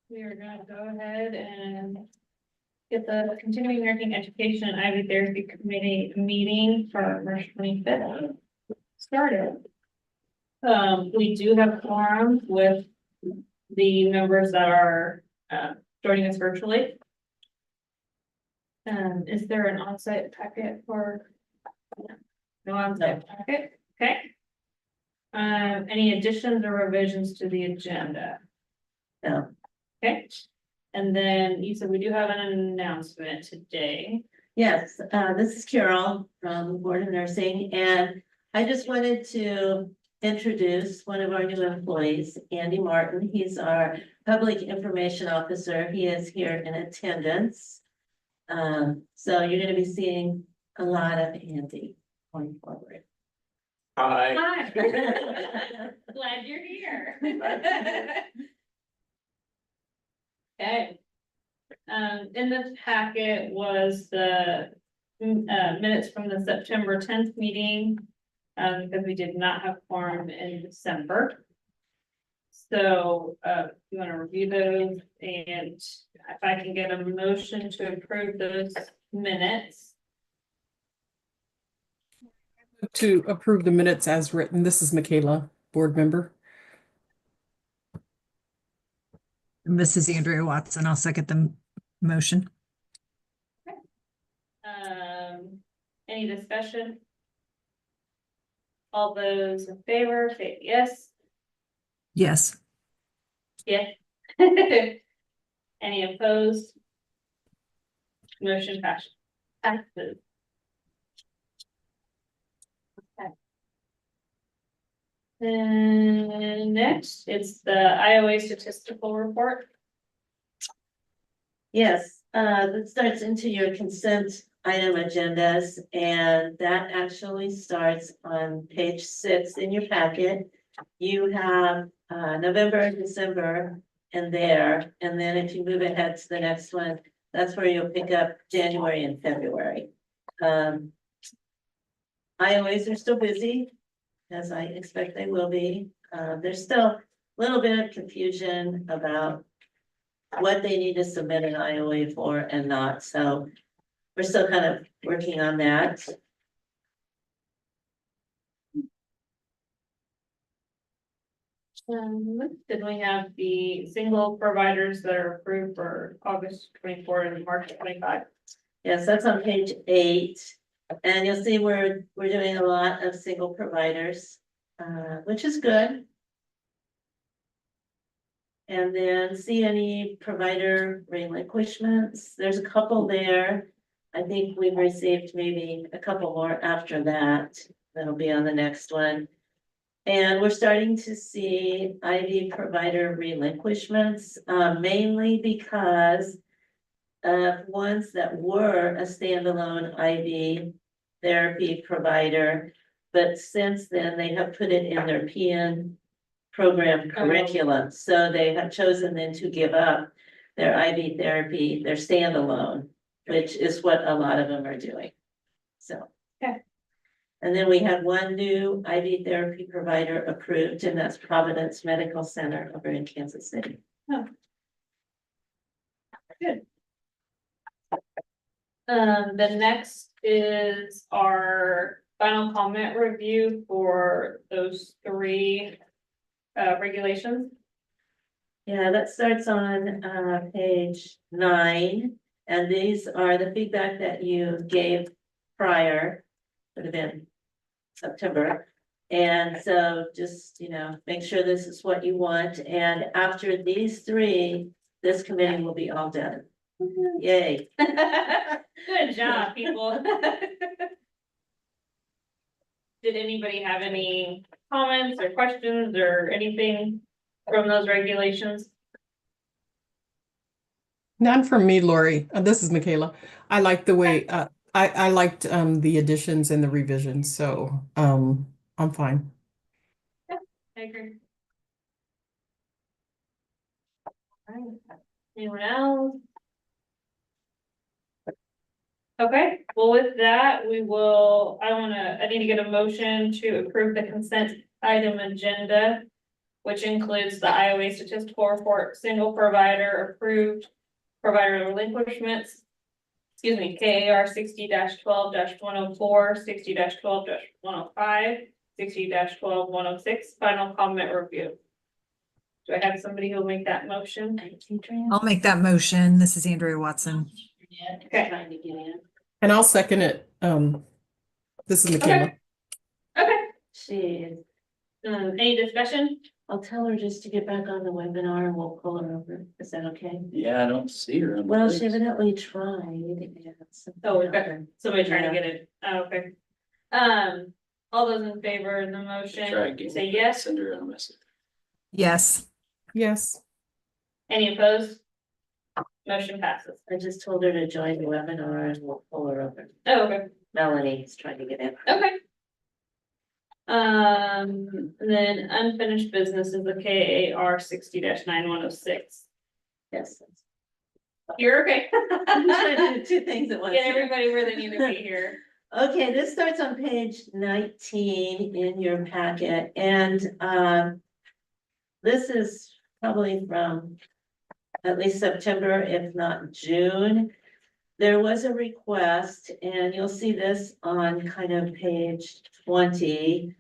We are going to go ahead and get the continuing nursing education and IV therapy committee meeting for March 25th started. We do have quorum with the members that are joining us virtually. Is there an on-site packet for? No on-site packet, okay. Any additions or revisions to the agenda? No. Okay, and then you said we do have an announcement today. Yes, this is Carol from the Board of Nursing, and I just wanted to introduce one of our new employees, Andy Martin. He's our Public Information Officer. He is here in attendance. So you're gonna be seeing a lot of Andy going forward. Hi. Hi. Glad you're here. Okay. In the packet was the minutes from the September 10th meeting, because we did not have quorum in December. So, you want to review those, and if I can get a motion to approve those minutes. To approve the minutes as written. This is Michaela, board member. Mrs. Andrea Watson, I'll second the motion. Any discussion? All those in favor, say yes. Yes. Yeah. Any opposed? Motion passes. Okay. And next, it's the IOA statistical report. Yes, that starts into your consent item agendas, and that actually starts on page 6 in your packet. You have November and December in there, and then if you move ahead to the next one, that's where you'll pick up January and February. IOAs are still busy, as I expect they will be. There's still a little bit of confusion about what they need to submit an IOA for and not, so we're still kind of working on that. Then we have the single providers that are approved for August 24 and March 25. Yes, that's on page 8, and you'll see we're doing a lot of single providers, which is good. And then CNE provider relinquishments, there's a couple there. I think we've received maybe a couple more after that. That'll be on the next one. And we're starting to see IV provider relinquishments, mainly because of ones that were a standalone IV therapy provider. But since then, they have put it in their PN program curriculum. So they have chosen then to give up their IV therapy, their standalone, which is what a lot of them are doing. So. Okay. And then we have one new IV therapy provider approved, and that's Providence Medical Center over in Kansas City. Oh. Good. The next is our final comment review for those 3 regulations. Yeah, that starts on page 9, and these are the feedback that you gave prior, would have been September. And so just, make sure this is what you want, and after these 3, this committee will be all done. Yay. Good job, people. Did anybody have any comments or questions or anything from those regulations? None from me, Lori. This is Michaela. I like the way, I liked the additions and the revisions, so I'm fine. I agree. All right. Anyone else? Okay, well, with that, I need to get a motion to approve the consent item agenda which includes the Iowa statistical report, single provider approved provider relinquishments. Excuse me, KAR 60-12-104, 60-12-105, 60-12-106, final comment review. Do I have somebody who'll make that motion? I'll make that motion. This is Andrea Watson. Okay. Trying to get in. And I'll second it. This is Michaela. Okay, She, any discussion? I'll tell her just to get back on the webinar and we'll pull her over. Is that okay? Yeah, I don't see her. on the Well, she list. evidently tried. Oh, we've got somebody trying to get it. Oh, okay. All those in favor of the motion, Try again. say yes. Send her a message. Yes. Yes. Any opposed? Motion passes. I just told her to join the webinar and we'll pull her over. Oh, okay. Melanie's trying to get in. Okay. And then unfinished business is the KAR 60-9106. Yes. You're okay. I'm trying to do two things at once. Get here. everybody where they need to be here. Okay, this starts on page 19 in your packet, and this is probably from at least September, if not June. There was a request, and you'll see this on kind of page 20.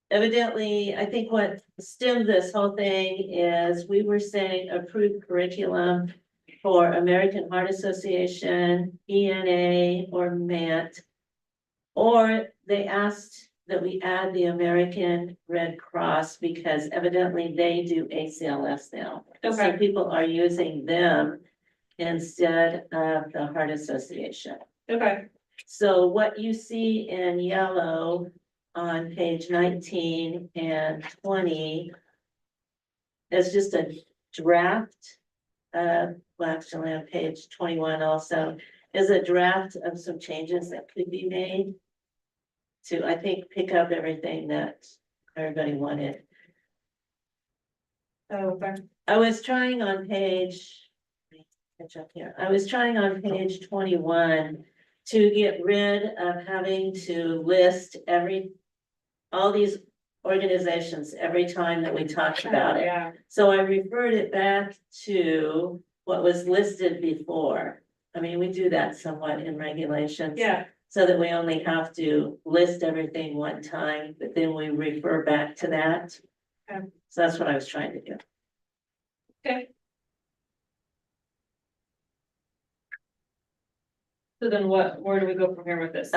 Evidently, I think what stemmed this whole thing is we were saying approved curriculum for American Heart Association, ENA, or MANT. Or they asked that we add the American Red Cross because evidently they do ACLS now. So Okay. people are using them instead of the Heart Association. Okay, So what you see in yellow on page 19 and 20 is just a draft. Well, actually on page 21 also is a draft of some changes that could be made to, I think, pick up everything that everybody wanted. okay. I was trying on page, let me catch up here. I was trying on page 21 to get rid of having to list all these organizations every time that we talked about it. Yeah, So I referred it back to what was listed before. I mean, we do that somewhat in regulations. yeah, So that we only have to list everything one time, but then we refer back to that. Okay. So that's what I was trying to do. okay. So then where do we go from here with this?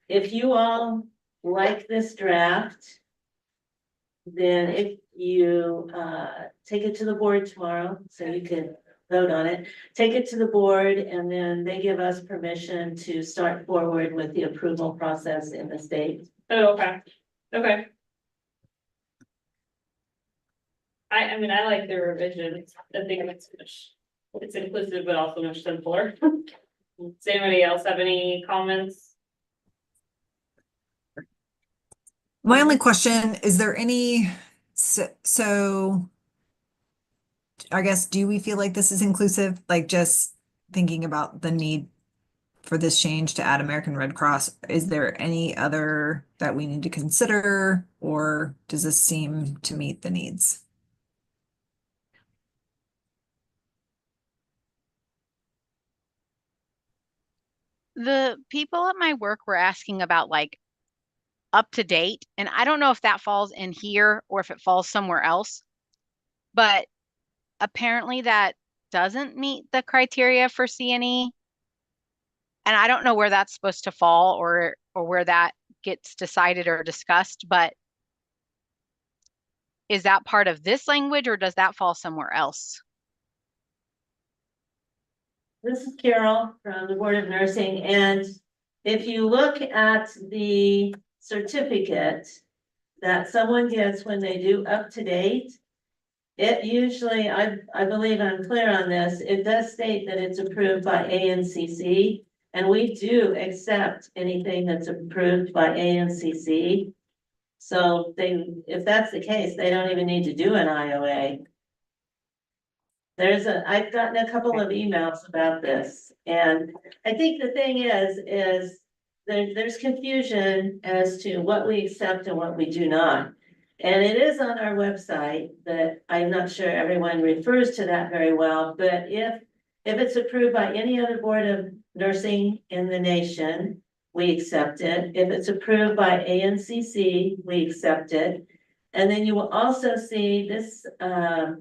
If you all like this draft, then if you, take it to the board tomorrow, so you can vote on it. Take it to the board and then they give us permission to start forward with the approval process in the state. Oh, okay, okay. I mean, I like the revisions. I think it's inclusive, but also much simpler. Does anybody else have any comments? My only question, is there any, so I guess, do we feel like this is inclusive? Like just thinking about the need for this change to add American Red Cross, is there any other that we need to consider, or does this seem to meet the needs? The people at my work were asking about like up to date, and I don't know if that falls in here or if it falls somewhere else. But apparently that doesn't meet the criteria for CNE. And I don't know where that's supposed to fall or where that gets decided or discussed, but is that part of this language or does that fall somewhere else? This is Carol from the Board of Nursing, and if you look at the certificate that someone gets when they do up to date, it usually, I believe I'm clear on this, it does state that it's approved by ANCC, and we do accept anything that's approved by ANCC. So if that's the case, they don't even need to do an IOA. I've gotten a couple of emails about this, and I think the thing is there's confusion as to what we accept and what we do not. And it is on our website, but I'm not sure everyone refers to that very well, but if it's approved by any other board of nursing in the nation, we accept it. If it's approved by ANCC, we accept it. And then you will also see this, no,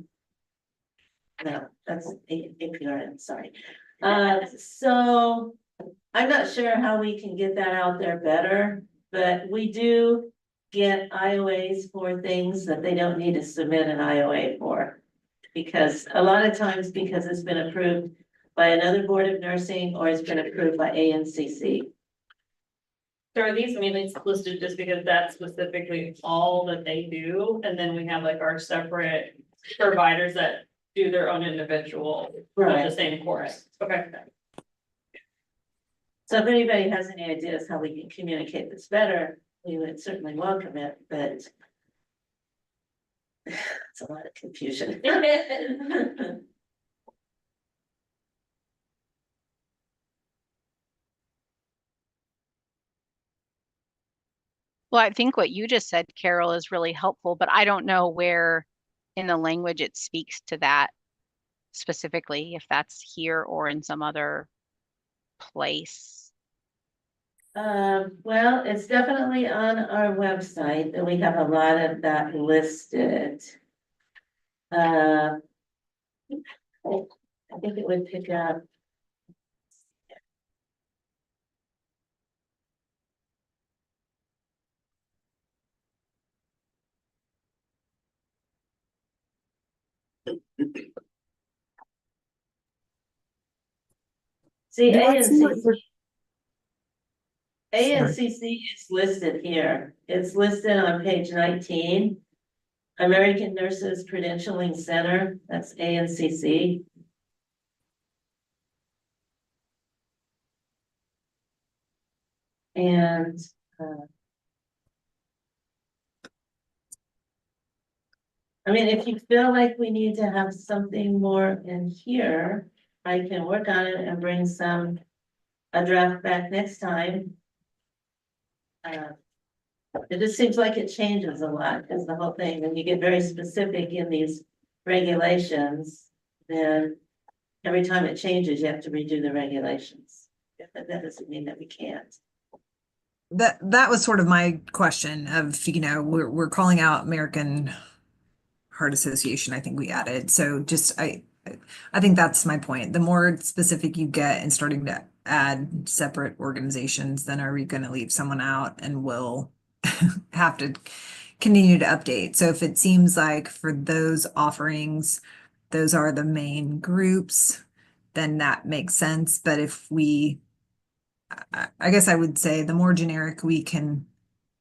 that's APRN, sorry. So I'm not sure how we can get that out there better, but we do get IOAs for things that they don't need to submit an IOA for. Because a lot of times, because it's been approved by another board of nursing or it's been approved by ANCC. So are these mainly listed just because that's specifically all that they do? And then we have like our separate providers that do their own individual, but the same course. Okay. So if anybody has any ideas how we can communicate this better, we would certainly welcome it, but it's a lot of confusion. Well, I think what you just said, Carol, is really helpful, but I don't know where in the language it speaks to that specifically, if that's here or in some other place. Well, it's definitely on our website, and we have a lot of that listed. I think it would pick up. See, Do I see what you're- ANCC is listed here. It's listed on page 19. American Nurses Credentialing Center, that's ANCC. And, I mean, if you feel like we need to have something more in here, I can work on it and bring a draft back next time. It just seems like it changes a lot, is the whole thing. When you get very specific in these regulations, then every time it changes, you have to redo the regulations. But that doesn't mean that we can't. That was sort of my question of, we're calling out American Heart Association, I think we added. So just I think that's my point. The more specific you get in starting to add separate organizations, then are we going to leave someone out and we'll have to continue to update. So if it seems like for those offerings, those are the main groups, then that makes sense. But if I guess I would say the more generic we can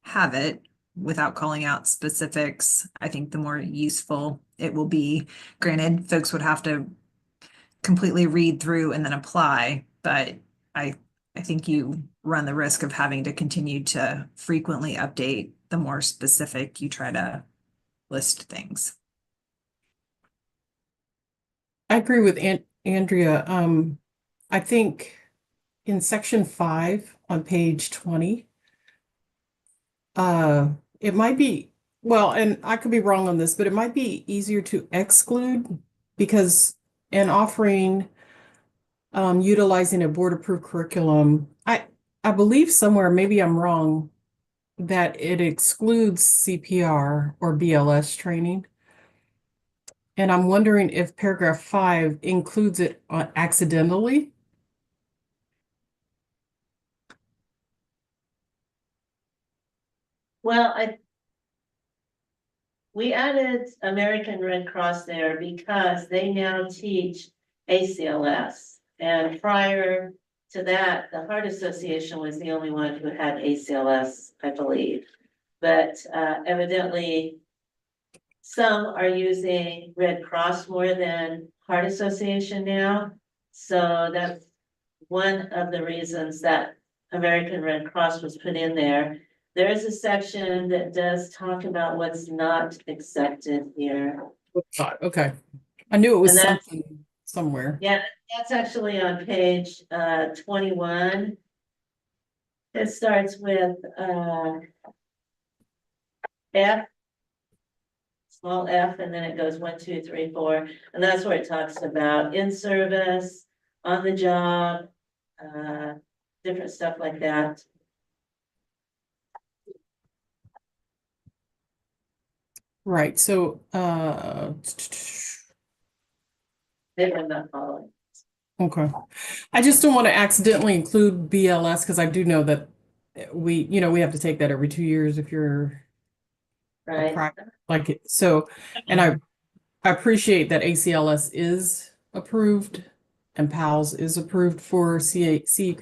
have it without calling out specifics, I think the more useful it will be. Granted, folks would have to completely read through and then apply, but I think you run the risk of having to continue to frequently update the more specific you try to list things. I agree with Andrea. I think in section 5 on page 20, it might be, well, and I could be wrong on this, but it might be easier to exclude because in offering utilizing a board approved curriculum, I believe somewhere, maybe I'm wrong, that it excludes CPR or BLS training. And I'm wondering if paragraph 5 includes it accidentally. Well, we added American Red Cross there because they now teach ACLS. And prior to that, the Heart Association was the only one who had ACLS, I believe. But evidently, some are using Red Cross more than Heart Association now. So that's one of the reasons that American Red Cross was put in there. There is a section that does talk about what's not accepted here. Okay. I knew it was And that- something somewhere. Yeah, that's actually on page 21. It starts with F. small f, and then it goes 1, 2, 3, 4. And that's where it talks about in service, on the job, different stuff like that. Right, so, Maybe I'm not following. okay. I just don't want to accidentally include BLS because I do know that we have to take that every 2 years if you're a Right, like it. So, and I appreciate that ACLS is approved and PALS is approved for CNE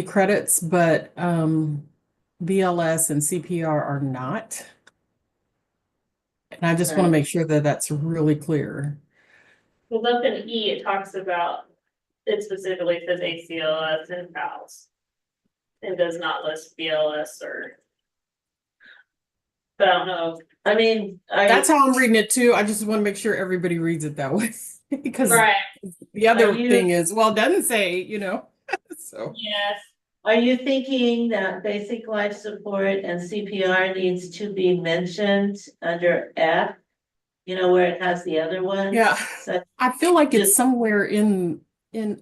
credits, but BLS and CPR are not. And I just want to Right. make sure that that's really clear. Well, up in E, it talks about, it specifically says ACLS and PALS. It does not list BLS or. But I don't know, I mean, That's how I'm reading it too. I just want to make sure everybody reads it that way. Because right, the other Are you- thing is, well, it doesn't say, so. yes, are you thinking that basic life support and CPR needs to be mentioned under F? You know, where it has the other ones? Yeah. So, I feel like it's Just- somewhere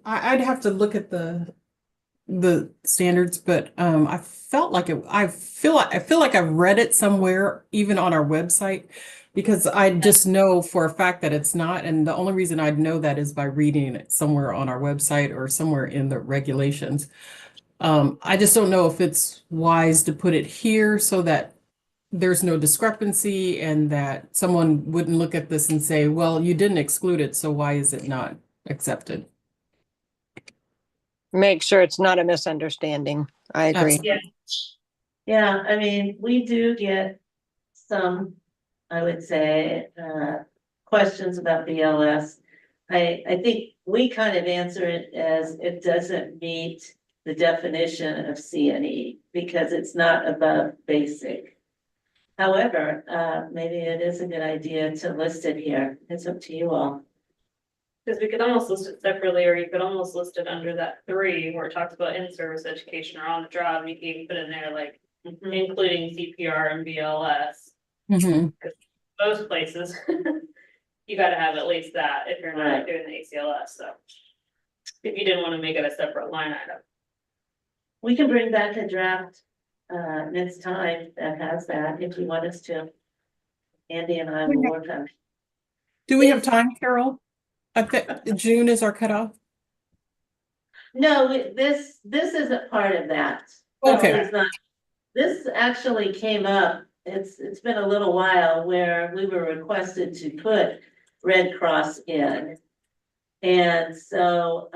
I'd have to look at the standards, but I felt like I feel like I've read it somewhere, even on our website, because I just know for a fact that it's not, and the only reason I'd know that is by reading it somewhere on our website or somewhere in the regulations. I just don't know if it's wise to put it here so that there's no discrepancy and that someone wouldn't look at this and say, well, you didn't exclude it, so why is it not accepted? Make sure it's not a misunderstanding. I agree. Absolutely. yeah, I mean, we do get some, I would say, questions about BLS. I think we kind of answer it as it doesn't meet the definition of CNE because it's not above basic. However, maybe it is a good idea to list it here. It's up to you all. because we could almost list it separately, or you could almost list it under that 3 where it talks about in-service education or on the job, you can even put in there like including CPR and BLS. Mhm. Most places. You gotta have at least that if you're not Right. doing the ACLS, so. If you didn't wanna make it a separate line item. We can bring back a draft next time that has that if you want us to. Andy and I will work on it. Do we have time, Carol? I think June is our cutoff. No, this isn't part of that. Okay. This is not- This actually came up, it's been a little while where we were requested to put Red Cross in. And so,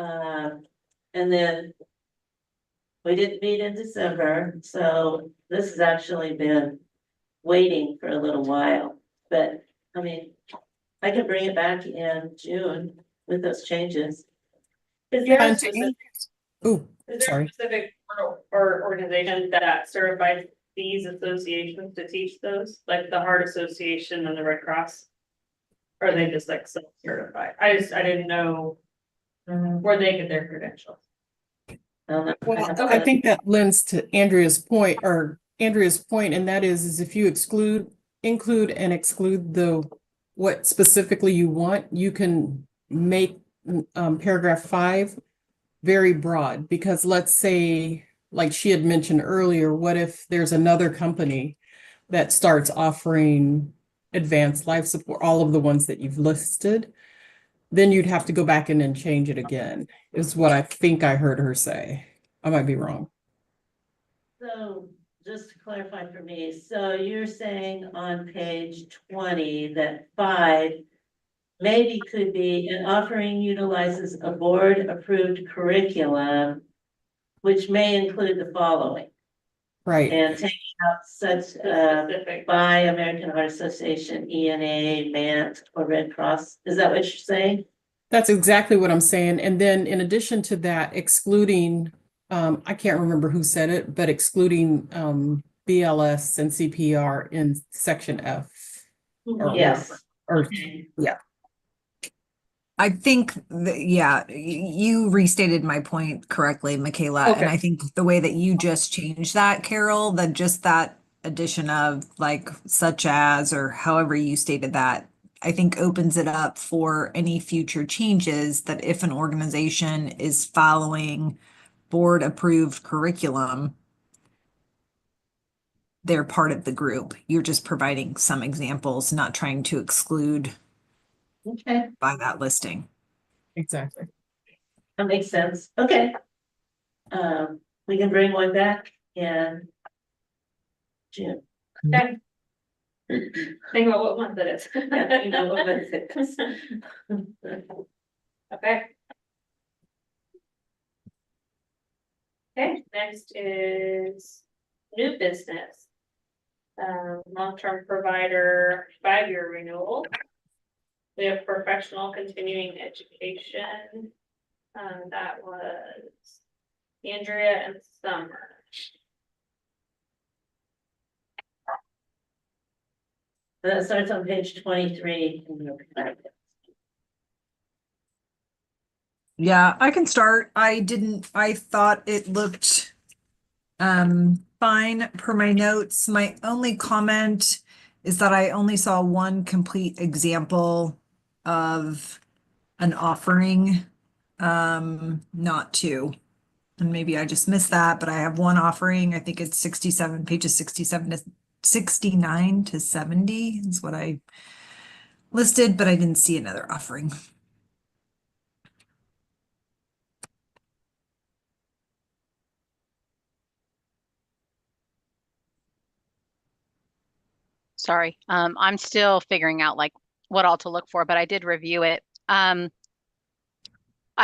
and then we didn't meet in December, so this has actually been waiting for a little while. But, I mean, I can bring it back in June with those changes. Is there a And to specific, Oh, is there sorry. a specific or organization that certifies these associations to teach those, like the Heart Association and the Red Cross? Or are they just like self-certified? I didn't know where they get their credentials. I Well, I think that lends to Andrea's point, and that is if you include and exclude what specifically you want, you can make paragraph 5 very broad, because let's say, like she had mentioned earlier, what if there's another company that starts offering advanced life support, all of the ones that you've listed, then you'd have to go back in and change it again, is what I think I heard her say. I might be wrong. So, just to clarify for me, so you're saying on page 20 that 5 maybe could be an offering utilizes a board-approved curriculum, which may include the following, Right. and taking out such, Specific. by American Heart Association, ENA, MANT, or Red Cross. Is that what you're saying? That's exactly what I'm saying. And then in addition to that, excluding, I can't remember who said it, but excluding BLS and CPR in section F. Or Yes. Or I think that, yeah, you restated my point correctly, Michaela. And Okay. I think the way that you just changed that, Carol, that just that addition of like such as, or however you stated that, I think opens it up for any future changes that if an organization is following board approved curriculum, they're part of the group. You're just providing some examples, not trying to exclude Okay, by that listing. Exactly. that makes sense. Okay. We can bring one back in June. Okay. Think about what month it is. Yeah, you know what it is. Okay. Okay, next is new business. Long-term provider 5-year renewal. We have professional continuing education. That was Andrea and Summer. That starts on page 23 in your packet. Yeah, I can start. I thought it looked fine per my notes. My only comment is that I only saw one complete example of an offering, not two. And maybe I just missed that, but I have one offering. I think it's 67 pages, 67 to 69 to 70 is what I listed, but I didn't see another offering. Sorry, I'm still figuring out like what all to look for, but I did review it. I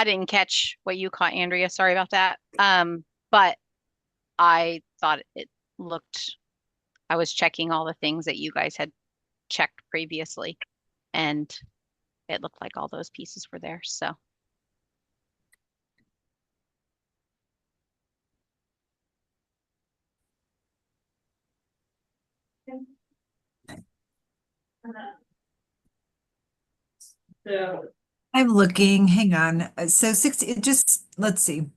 didn't catch what you caught, Andrea. Sorry about that. But I thought it looked, I was checking all the things that you guys had checked previously, and it looked like all those pieces were there. So So, I'm looking, hang on. So 60, it just, let's see.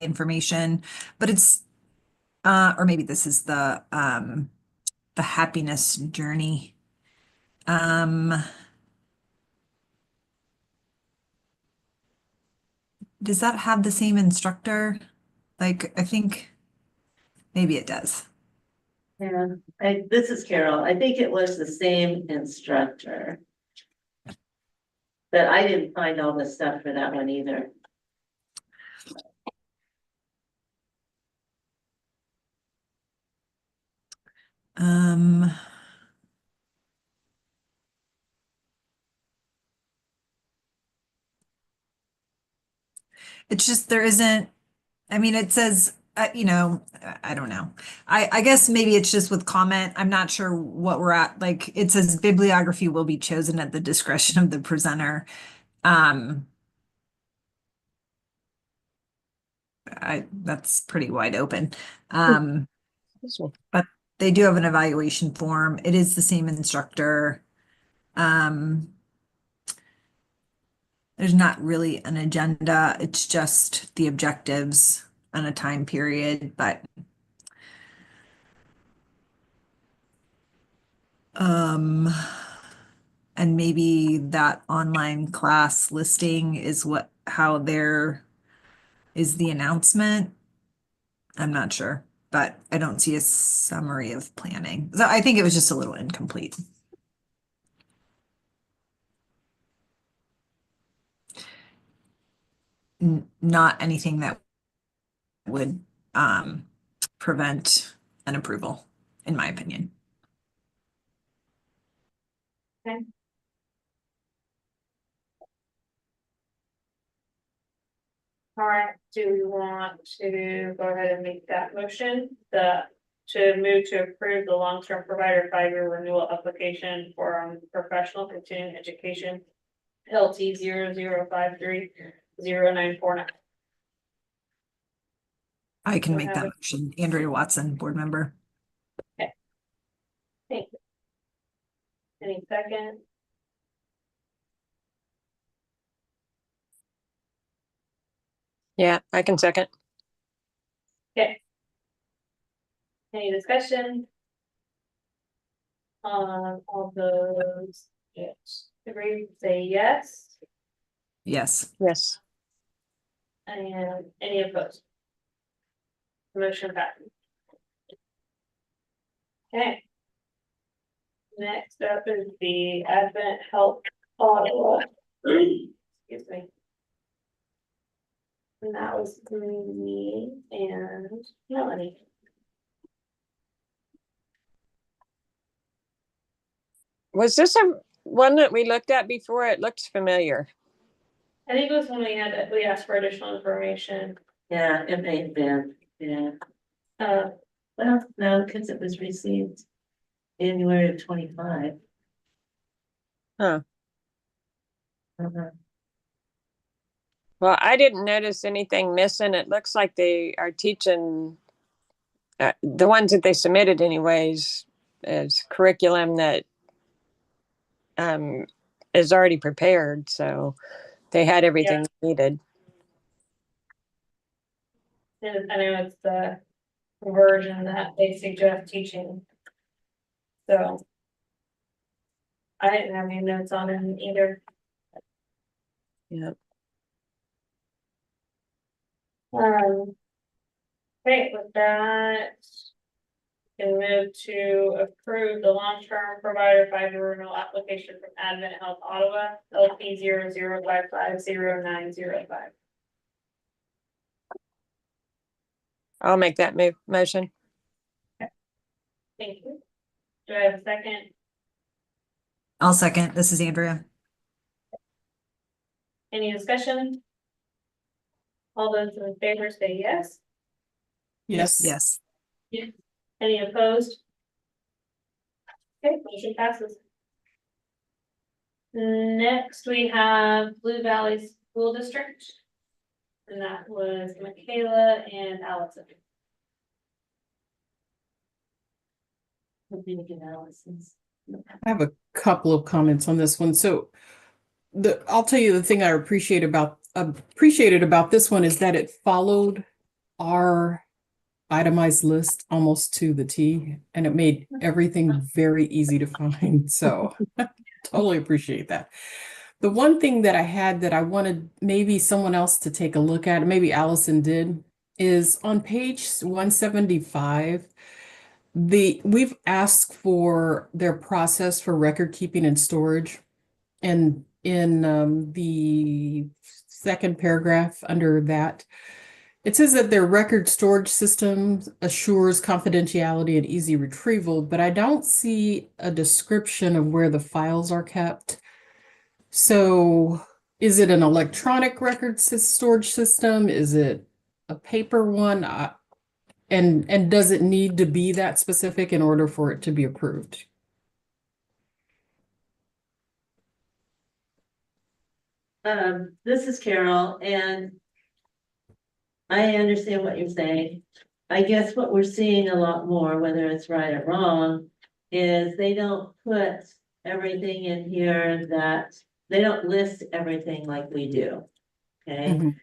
Information, but it's, or maybe this is the happiness journey. Does that have the same instructor? Like, I think maybe it does. Yeah, this is Carol. I think it was the same instructor. But I didn't find all the stuff for that one either. Um, it's just, there isn't, I mean, it says, I don't know. I guess maybe it's just with comment. I'm not sure what we're at. Like, it says bibliography will be chosen at the discretion of the presenter. That's pretty wide open. This one. But they do have an evaluation form. It is the same instructor. There's not really an agenda. It's just the objectives and a time period, but and maybe that online class listing is how there is the announcement. I'm not sure, but I don't see a summary of planning. So I think it was just a little incomplete. Not anything that would prevent an approval, in my opinion. okay. All right, do we want to go ahead and make that motion, to move to approve the long-term provider 5-year renewal application for professional continuing education LT 00530949. I can We'll make have that a- motion. Andrea Watson, board member. Thank you. Any second? Yeah, I can second. Okay. Any discussion? All those, yes, agree, say yes, Yes. Yes. and any opposed? Motion passes. Okay. Next up is the Advent Health Ottawa. Excuse me. And that was me and Melanie. Was this a one that we looked at before? It looks familiar. I think it was when we asked for additional information. Yeah, it may have been, yeah. Uh, Well, no, because it was received January of 25. Huh. Uh-huh. Well, I didn't notice anything missing. It looks like they are teaching the ones that they submitted anyways as curriculum that is already prepared. So they had everything needed. and I know it's the version that they suggest teaching. So. I didn't have any notes on it either. Yeah. Okay, with that. Can move to approve the long-term provider 5-year renewal application from Advent Health Ottawa, LP 00550905. I'll make that motion. Thank you. Do I have a second? I'll second. This is Andrea. Any discussion? All those in favor say yes. Yes. Yes. Any opposed? Okay, motion passes. Next, we have Blue Valley School District. And that was Michaela and Allison. Hoping to get Allison's. I have a couple of comments on this one. So I'll tell you the thing I appreciated about this one is that it followed our itemized list almost to the T, and it made everything very easy to find. So totally appreciate that. The one thing that I had that I wanted maybe someone else to take a look at, maybe Allison did, is on page 175. We've asked for their process for record keeping and storage, and in the second paragraph under that, it says that their record storage system assures confidentiality and easy retrieval, but I don't see a description of where the files are kept. So is it an electronic record storage system? Is it a paper one? And does it need to be that specific in order for it to be approved? This is Carol, and I understand what you're saying. I guess what we're seeing a lot more, whether it's right or wrong, is they don't put everything in here that, they don't list everything like we do. Okay? Mhm.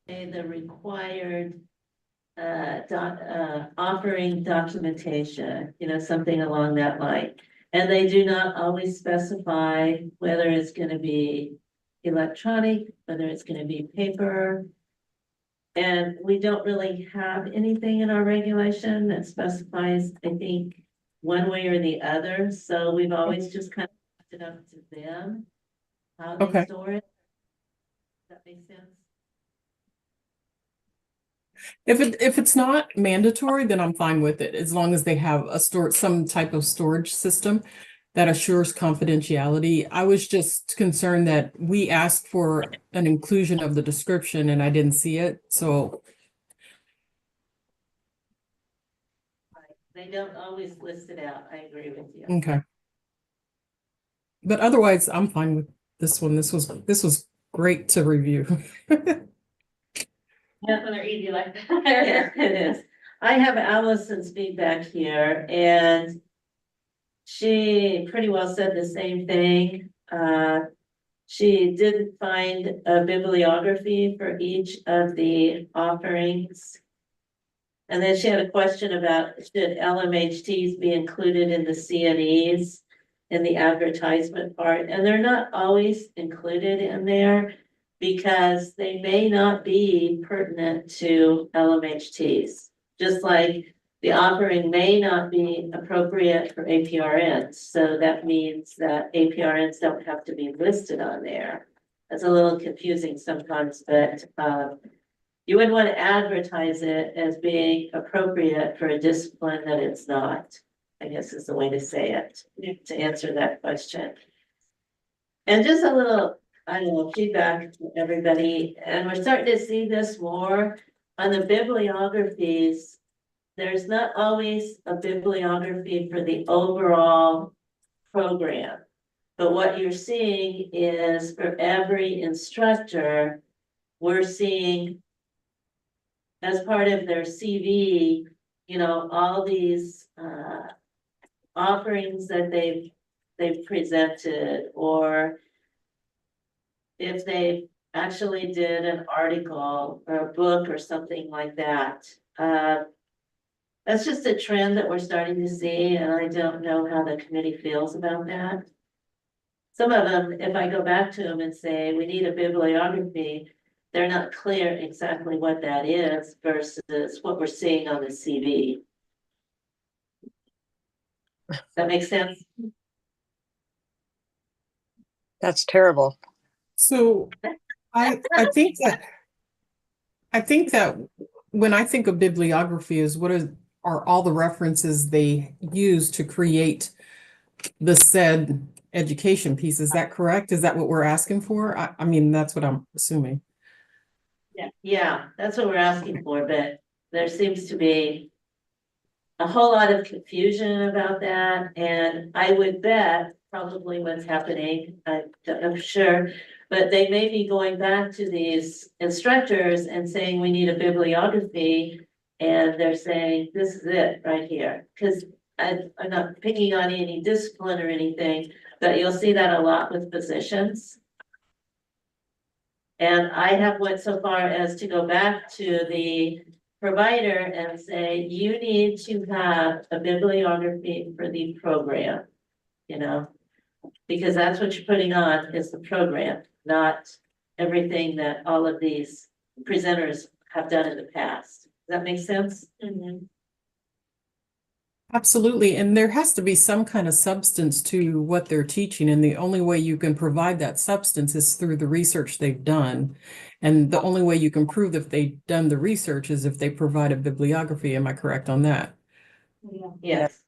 And the required offering documentation, something along that line. And they do not always specify whether it's gonna be electronic, whether it's gonna be paper. And we don't really have anything in our regulation that specifies, I think, one way or the other, so we've always just kind of left it up to them. How they Okay. store it. Does that make sense? If it's not mandatory, then I'm fine with it, as long as they have some type of storage system that assures confidentiality. I was just concerned that we asked for an inclusion of the description and I didn't see it, so. They don't always list it out, I agree with you. Okay. But otherwise, I'm fine with this one. This was great to review. That's when they're easy like Yeah, that. it is. I have Allison's feedback here, and she pretty well said the same thing. She did find a bibliography for each of the offerings. And then she had a question about should LMHTs be included in the CNEs in the advertisement part? And they're not always included in there because they may not be pertinent to LMHTs. Just like the offering may not be appropriate for APRNs. So that means that APRNs don't have to be listed on there. That's a little confusing sometimes, but you wouldn't want to advertise it as being appropriate for a discipline that it's not, I guess is the way to say it, to answer that question. And just a little, I don't know, feedback from everybody, and we're starting to see this more on the bibliographies. There's not always a bibliography for the overall program. But what you're seeing is for every instructor, we're seeing as part of their CV, you know, all these offerings that they've presented, or if they actually did an article or a book or something like that. That's just a trend that we're starting to see, and I don't know how the committee feels about that. Some of them, if I go back to them and say, we need a bibliography, they're not clear exactly what that is versus what we're seeing on the CV. Does that make sense? That's terrible. So I think that when I think of bibliography is are all the references they use to create the said education piece. Is that correct? Is that what we're asking for? I mean, that's what I'm assuming. Yeah, that's what we're asking for, but there seems to be a whole lot of confusion about that, and I would bet probably what's happening, I'm sure, but they may be going back to these instructors and saying we need a bibliography, and they're saying this is it right here, because I'm not picking on any discipline or anything, but you'll see that a lot with physicians. And I have went so far as to go back to the provider and say, you need to have a bibliography for the program, you know, because that's what you're putting on is the program, not everything that all of these presenters have done in the past. Does that make sense? Mhm. Absolutely. And there has to be some kind of substance to what they're teaching. And the only way you can provide that substance is through the research they've done. And the only way you can prove that they've done the research is if they provide a bibliography. Am I correct on that? Yeah. Yes.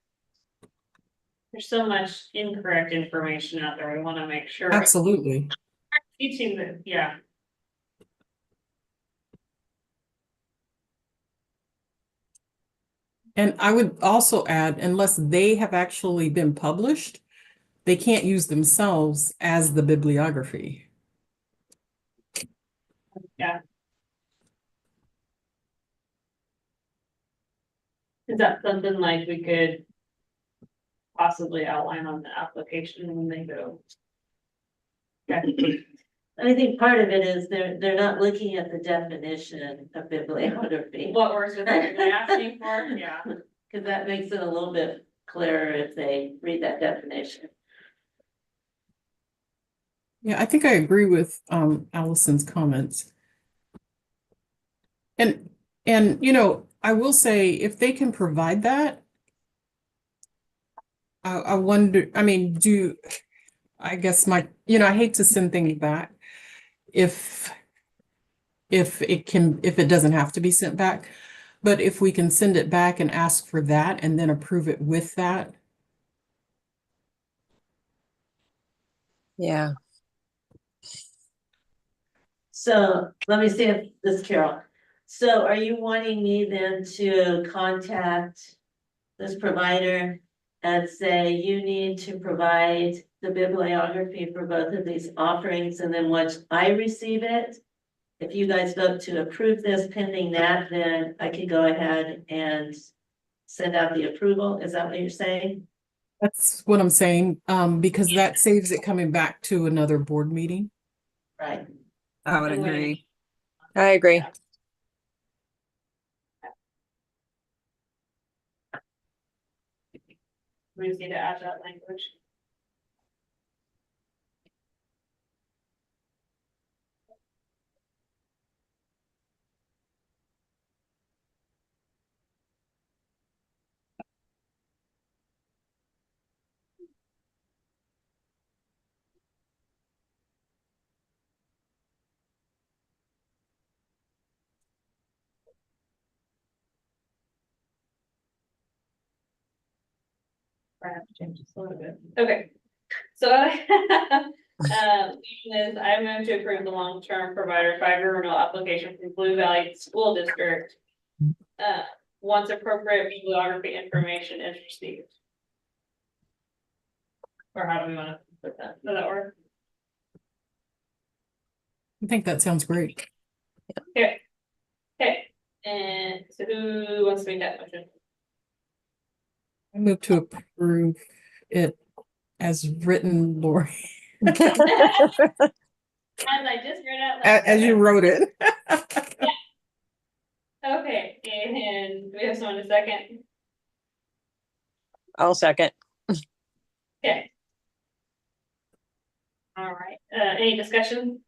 There's so much incorrect information out there. We want to make sure. Absolutely. Teaching the, yeah. And I would also add, unless they have actually been published, they can't use themselves as the bibliography. Is that something like we could possibly outline on the application when they go? Okay. I think part of it is they're not looking at the definition of bibliography. What we're specifically asking for, yeah. Because that makes it a little bit clearer if they read that definition. Yeah, I think I agree with Allison's comments. And you know, I will say if they can provide that, I wonder, I mean, I guess I hate to send things back if it doesn't have to be sent back, but if we can send it back and ask for that and then approve it with that. Yeah. So let me see if this is Carol. So are you wanting me then to contact this provider and say, you need to provide the bibliography for both of these offerings, and then once I receive it, if you guys vote to approve this pending that, then I can go ahead and send out the approval? Is that what you're saying? That's what I'm saying, because that saves it coming back to another board meeting. Right. I would And agree. I agree. We just need to add that language. Perhaps change this a little bit. Okay, so is I move to approve the long-term provider 5-year renewal application from Blue Valley School District. Once appropriate bibliography information is received. Or how do we want to put that? Does that work? I think that sounds great. Okay. Okay, and so who wants to make that motion? I move to approve it as written, Lori, As I just read out loud. as you wrote it. Okay, and do we have someone to second? I'll second. Okay. All right, any discussion?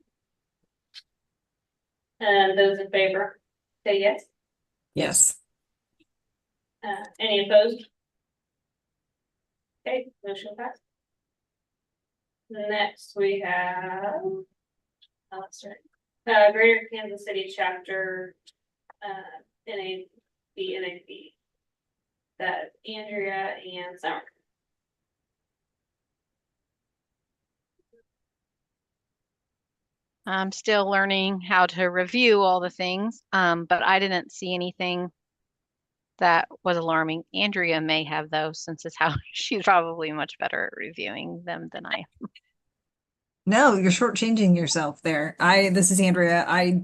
Those in favor, say yes. Yes. Any opposed? Okay, motion passed. Next, we have. Greater Kansas City chapter, NAB. That's Andrea and Summer. I'm still learning how to review all the things, but I didn't see anything that was alarming. Andrea may have though, since it's how she's probably much better at reviewing them than I am. No, you're shortchanging yourself there. This is Andrea. I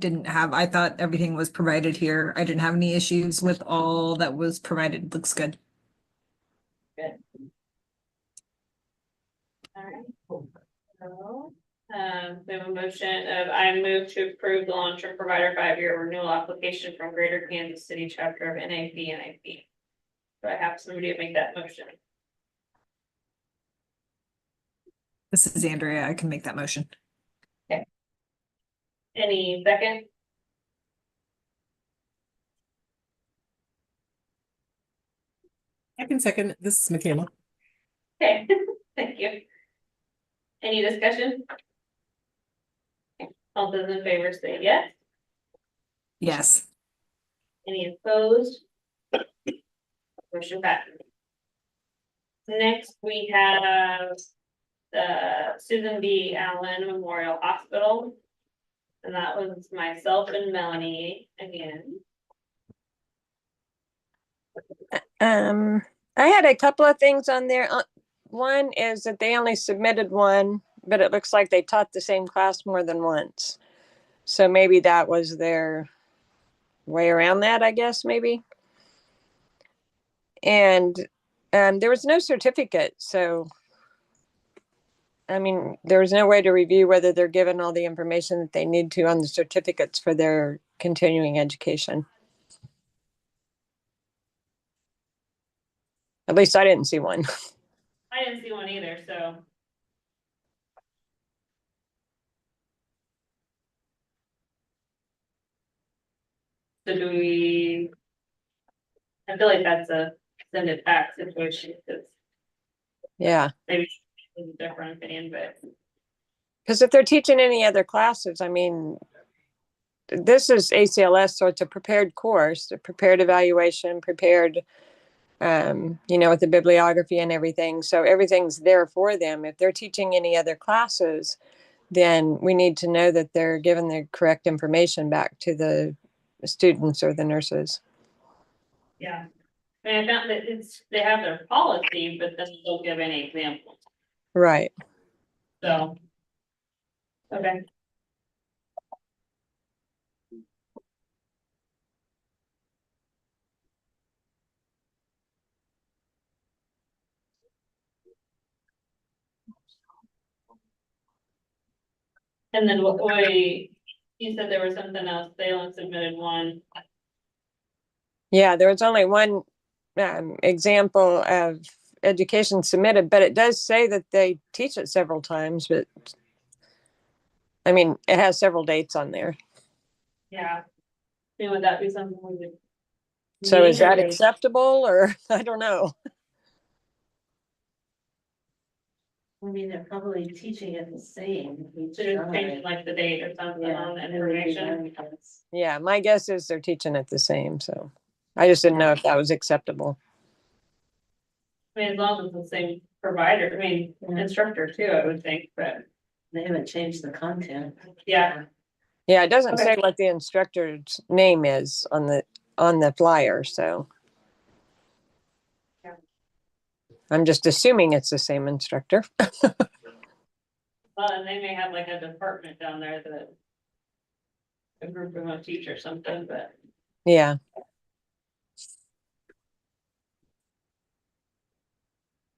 thought everything was provided here. I didn't have any issues with all that was provided. Looks good. Good. All right. So, we have a motion of, I move to approve the long-term provider 5-year renewal application from Greater Kansas City chapter of NAB. Do I have somebody to make that motion? This is Andrea. I can make that motion. Any second? I can second. This is Michaela. Okay, thank you. Any discussion? Okay, all those in favor say yes. Yes. Any opposed? Motion passes. Next, we have the Susan B. Allen Memorial Hospital. And that was myself and Melanie again. I had a couple of things on there. One is that they only submitted one, but it looks like they taught the same class more than once. So maybe that was their way around that, I guess, maybe. And there was no certificate. So, I mean, there was no way to review whether they're given all the information that they need to on the certificates for their continuing education. At least I didn't see one. I didn't see one either, so. So do we? I feel like that's a send it back situation, because Yeah. maybe it's a different opinion, but. Because if they're teaching any other classes, I mean, this is ACLS, so it's a prepared course, a prepared evaluation, prepared, with the bibliography and everything. So everything's there for them. If they're teaching any other classes, then we need to know that they're giving the correct information back to the students or the nurses. Yeah, I mean, I found that they have their policy, but then they don't give any examples, Right. so. Okay. And then you said there was something else, they only submitted one. Yeah, there was only one example of education submitted, but it does say that they teach it several times, but I mean, it has several dates on there. Yeah. I mean, would that be something we would? So is that need, or- acceptable or I don't know. I mean, they're probably teaching it the same. each Should have time. changed like the date or something Yeah, on the it would be information. very nice. Yeah, my guess is they're teaching it the same. So I just didn't know if that was acceptable. I mean, as long as it's the same provider, I mean, instructor too, I would think, but They haven't changed the content. yeah. Yeah, it doesn't Okay. say what the instructor's name is on the flyer, so Yeah. I'm just assuming it's the same instructor. Well, and they may have like a department down there that a group of them teach or something, but Yeah.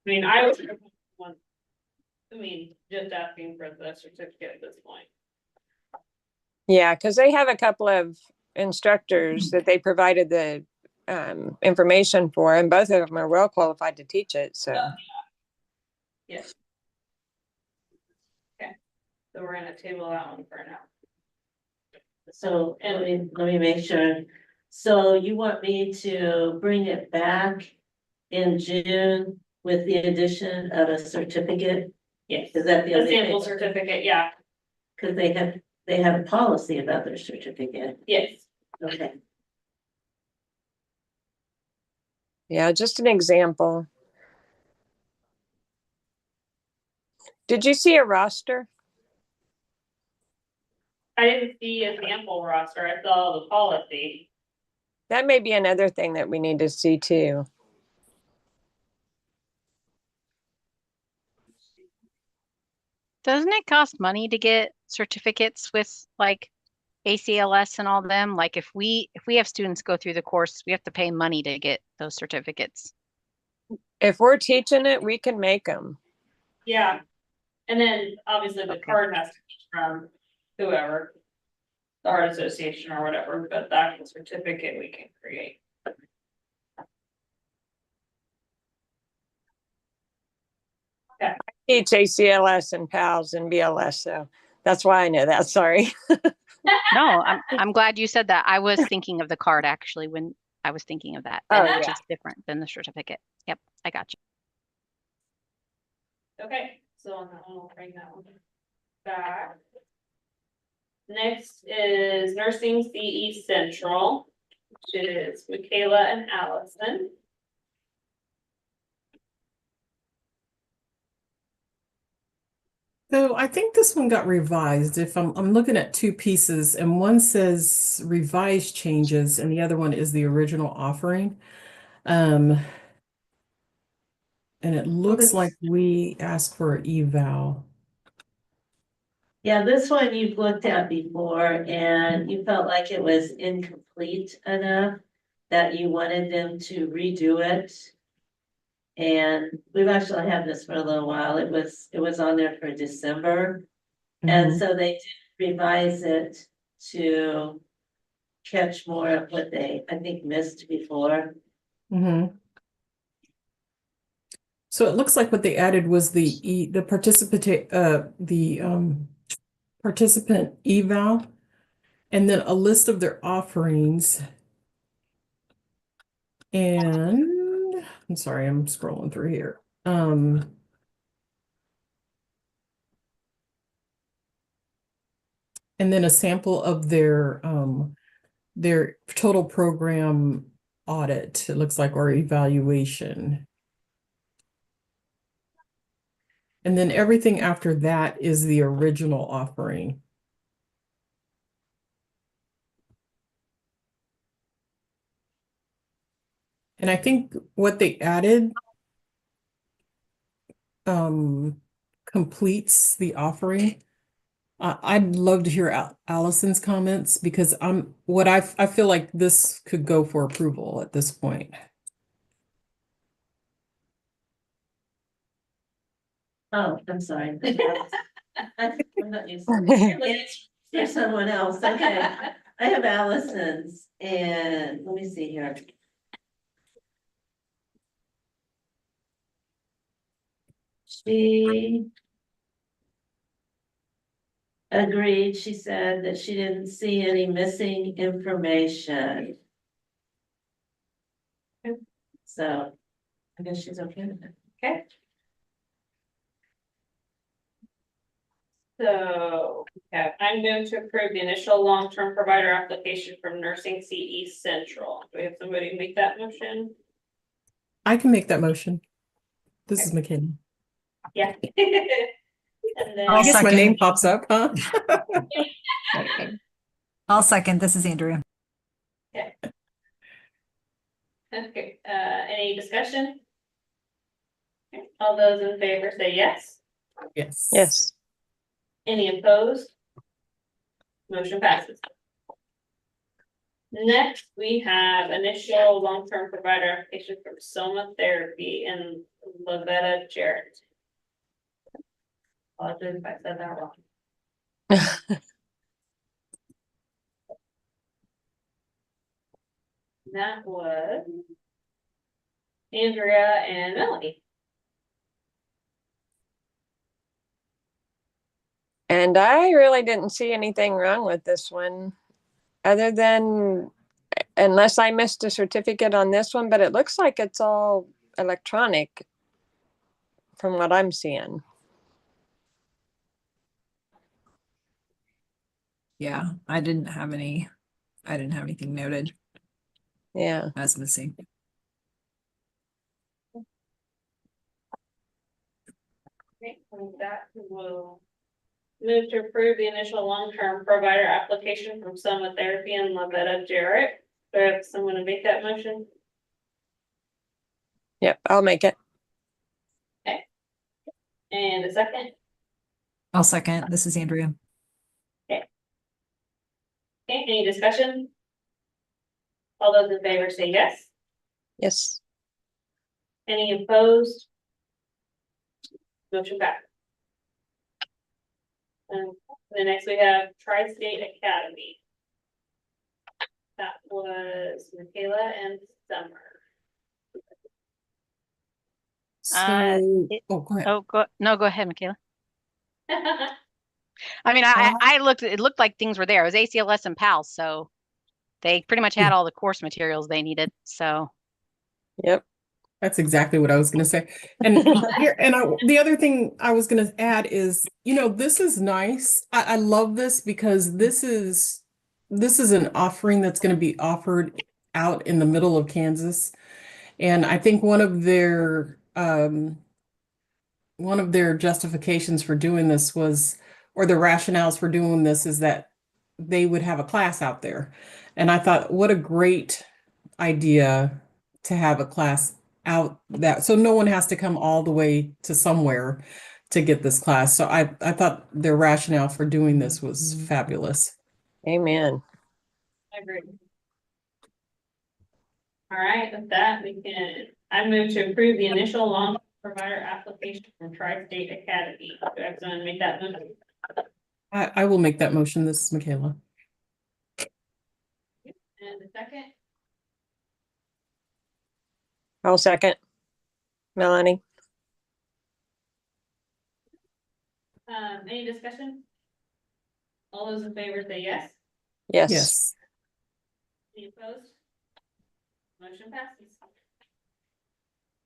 I mean, I would want, I mean, just asking for the certificate at this point. Yeah, because they have a couple of instructors that they provided the information for, and both of them are well qualified to teach it. So Yes. Okay, so we're gonna table that one for now. So, let me make sure. So you want me to bring it back in June with the addition of a certificate? Yes. Is that the A only sample thing? certificate, yeah, Cause they have a policy about their certificate. yes. Okay. yeah, just an example. Did you see a roster? I didn't see a sample roster, I saw the policy. That may be another thing that we need to see too. Doesn't it cost money to get certificates with like ACLS and all them? Like if we have students go through the course, we have to pay money to get those certificates. If we're teaching it, we can make them. Yeah, and then obviously the Okay. card has to be from whoever. The art association or whatever, but the actual certificate we can create. Teach ACLS and PALS and BLS, so that's why I know that. Sorry. No, I'm glad you said that. I was thinking of the card actually when I was thinking of that, Oh, which yeah. is different than the certificate. Yep, I got you. Okay, so on that one, we'll bring that one back. Next is nursing CE Central, which is Michaela and Allison. So I think this one got revised. If I'm looking at two pieces, and one says revised changes, and the other one is the original offering. And it looks like we asked for an eval. Yeah, this one you've looked at before and you felt like it was incomplete enough that you wanted them to redo it. And we've actually had this for a little while. It was on there for December. And Mhm. so they did revise it to catch more of what they, I think, missed before. Mhm. So it looks like what they added was the participant eval, and then a list of their offerings. And I'm sorry, I'm scrolling through here. And then a sample of their total program audit, it looks like, or evaluation. And then everything after that is the original offering. And I think what they added completes the offering. I'd love to hear Allison's comments because I feel like this could go for approval at this point. Oh, I'm sorry. I'm not used to it. There's someone else, okay. I have Allison's and let me see here. She agreed, she said that she didn't see any missing information. So I guess she's okay with it. Okay. So, yeah, I move to approve the initial long-term provider application from Nursing CE Central. Do we have somebody make that motion? I can make that motion. This is Michaela. Yeah. And then. I'll I guess my second. name pops up, huh? I'll second. This is Andrea. Okay, any discussion? Okay, all those in favor say yes. Yes. Yes. Any opposed? Motion passes. Next, we have initial long-term provider application for Soma Therapy in Lavetta Jarrett. Apologize if I said that wrong. That was Andrea and Melanie. And I really didn't see anything wrong with this one, other than, unless I missed a certificate on this one, but it looks like it's all electronic from what I'm seeing. Yeah, I didn't have anything noted Yeah. as missing. Okay, with that, we'll move to approve the initial long-term provider application from Soma Therapy in Lavetta Jarrett. Do I have someone to make that motion? Yep, I'll make it. And a second? I'll second. This is Andrea. Okay, any discussion? All those in favor say yes. Yes. Any opposed? Motion passed. And the next we have Tri-State Academy. That was Michaela and Summer. So, it- oh, go ahead. Oh, go ahead, Michaela. Okay, I mean, I looked, it looked like things were there. It was ACLS and PALS, so they pretty much had Yeah. all the course materials they needed, so. Yep. That's exactly what I was going to say. And here, and the other thing I was going to add is, this is nice. I love this because this is an offering that's going to be offered out in the middle of Kansas. And I think one of their justifications for doing this was, or the rationales for doing this is that they would have a class out there. And I thought, what a great idea to have a class out that, so no one has to come all the way to somewhere to get this class. So I thought their rationale for doing this was fabulous. Amen. I agree. All right, with that, I move to approve the initial long provider application from Tri-State Academy. Do I have someone make that motion? I will make that motion. This is Michaela. And a second? I'll second. Melanie. Any discussion? All those in favor say yes. Yes. Yes. Any opposed? Motion passes.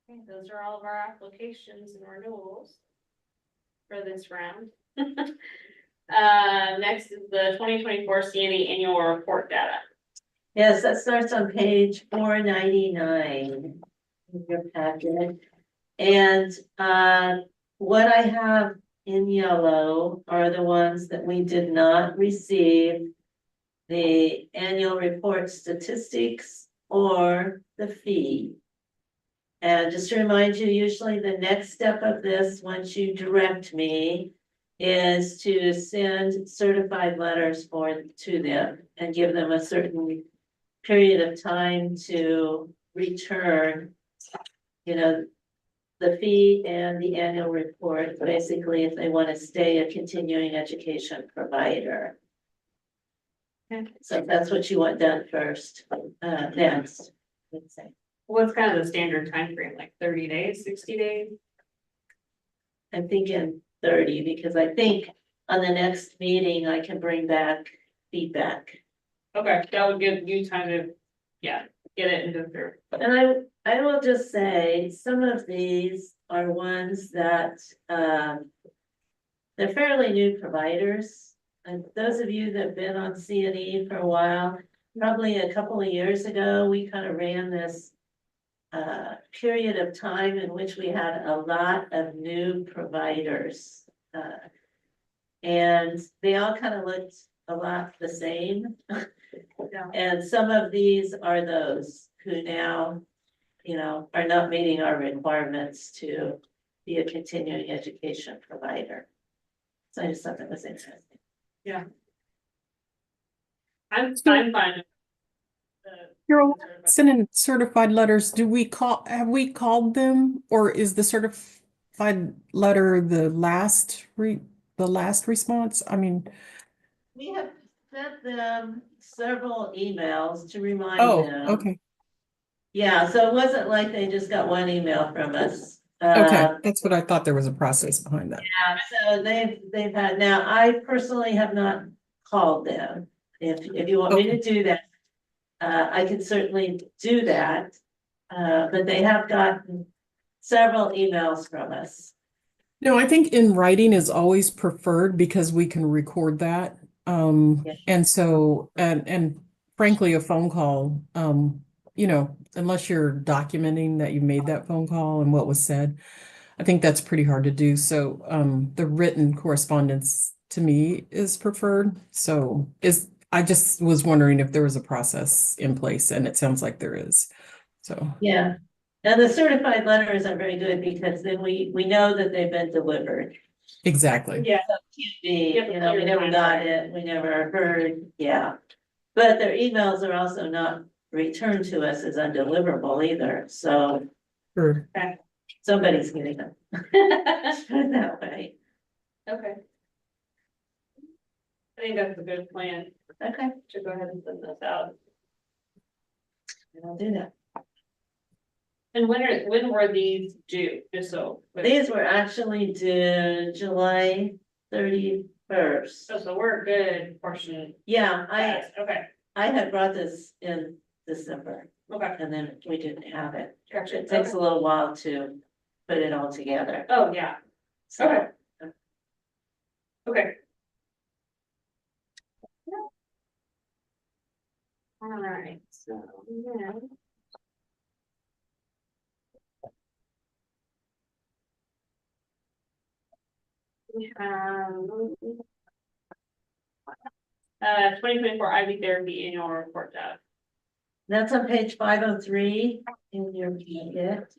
Okay, those are all of our applications and renewals for this round. Next is the 2024 CNE annual report data. Yes, that starts on page 499 in your packet. And what I have in yellow are the ones that we did not receive the annual report statistics or the fee. And just to remind you, usually the next step of this, once you direct me, is to send certified letters to them and give them a certain period of time to return, the fee and the annual report, basically if they want to stay a continuing education provider. Okay. So that's what you want done first, next, let's say. What's kind of the standard time frame? Like 30 days, 60 days? I'm thinking 30, because I think on the next meeting, I can bring back feedback. Okay, that would give you time to, yeah, get it and go through. And I will just say, some of these are ones that, they're fairly new providers. And those of you that have been on CNE for a while, probably a couple of years ago, we kind of ran this period of time in which we had a lot of new providers. And they all kind of looked a lot the same. And some of these are those who now, are not meeting our requirements to be a continuing education provider. So I just thought that was interesting. I'm fine. with Carol, the- sending certified letters, have we called them, or is the certified letter the last response? I mean, We have sent them several emails to remind oh, them. okay, Yeah, so it wasn't like they just got one email from us. okay, that's what I thought, there was a process behind that. Yeah, so they've had, now I personally have not called them. If you want me to do that, I can certainly do that. But they have gotten several emails from us. No, I think in writing is always preferred because we can record that. Yeah. And so, and frankly, a phone call, unless you're documenting that you made that phone call and what was said, I think that's pretty hard to do. So, the written correspondence to me is preferred. So I just was wondering if there was a process in place, and it sounds like there is. So, Yeah, and the certified letters are very good because then we know that they've been delivered. exactly. Yeah, We Yep, we never got it, we never heard, yeah. But their emails are also not returned to us as undeliverable either, so Sure. somebody's getting them. Put it that way. okay. I think that's a good plan Okay, to go ahead and send this out. and I'll do that. And when were these due, just so? These were actually due July 31st. So we're a good portion. Yeah, Okay, I had brought this in December okay, and then we didn't have it. gotcha. It takes a little while to put it all together. Oh, yeah, So, Okay. okay. All right, so then. We have. 2024 IV therapy annual report tab. that's on page 503 in your packet.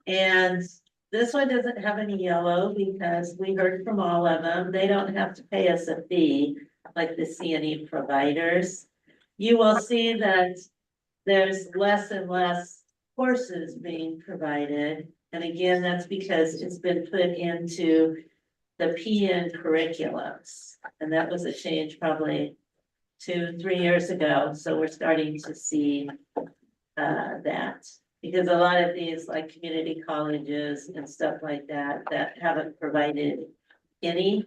And this one doesn't have any yellow because we heard from all of them. They don't have to pay us a fee like the CNE providers. You will see that there's less and less courses being provided. And again, that's because it's been put into the PN curriculums. And that was a change probably 2-3 years ago. So we're starting to see that. Because a lot of these, like community colleges and stuff like that, that haven't provided any,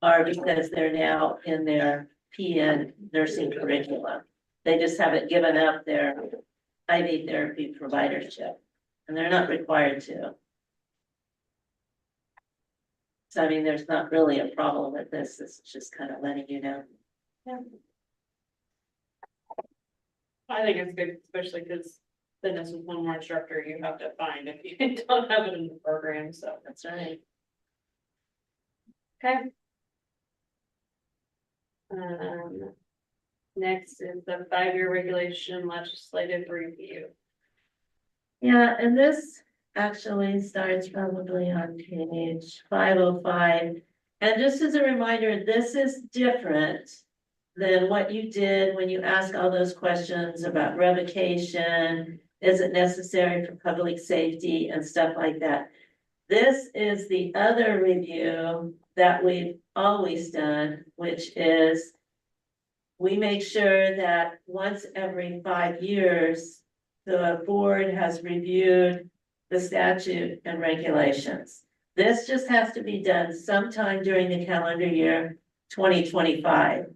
are because they're now in their PN nursing curriculum. They just haven't given up their IV therapy providership, and they're not required to. So I mean, there's not really a problem with this, it's just kind of letting you know. I think it's good, especially because then this is one more instructor you have to find if you don't have it in the program, so. That's right. Okay. Next is the 5-year regulation legislative review. Yeah, and this actually starts probably on page 505. And just as a reminder, this is different than what you did when you asked all those questions about revocation. Is it necessary for public safety and stuff like that? This is the other review that we've always done, which is we make sure that once every 5 years, the board has reviewed the statute and regulations. This just has to be done sometime during the calendar year 2025.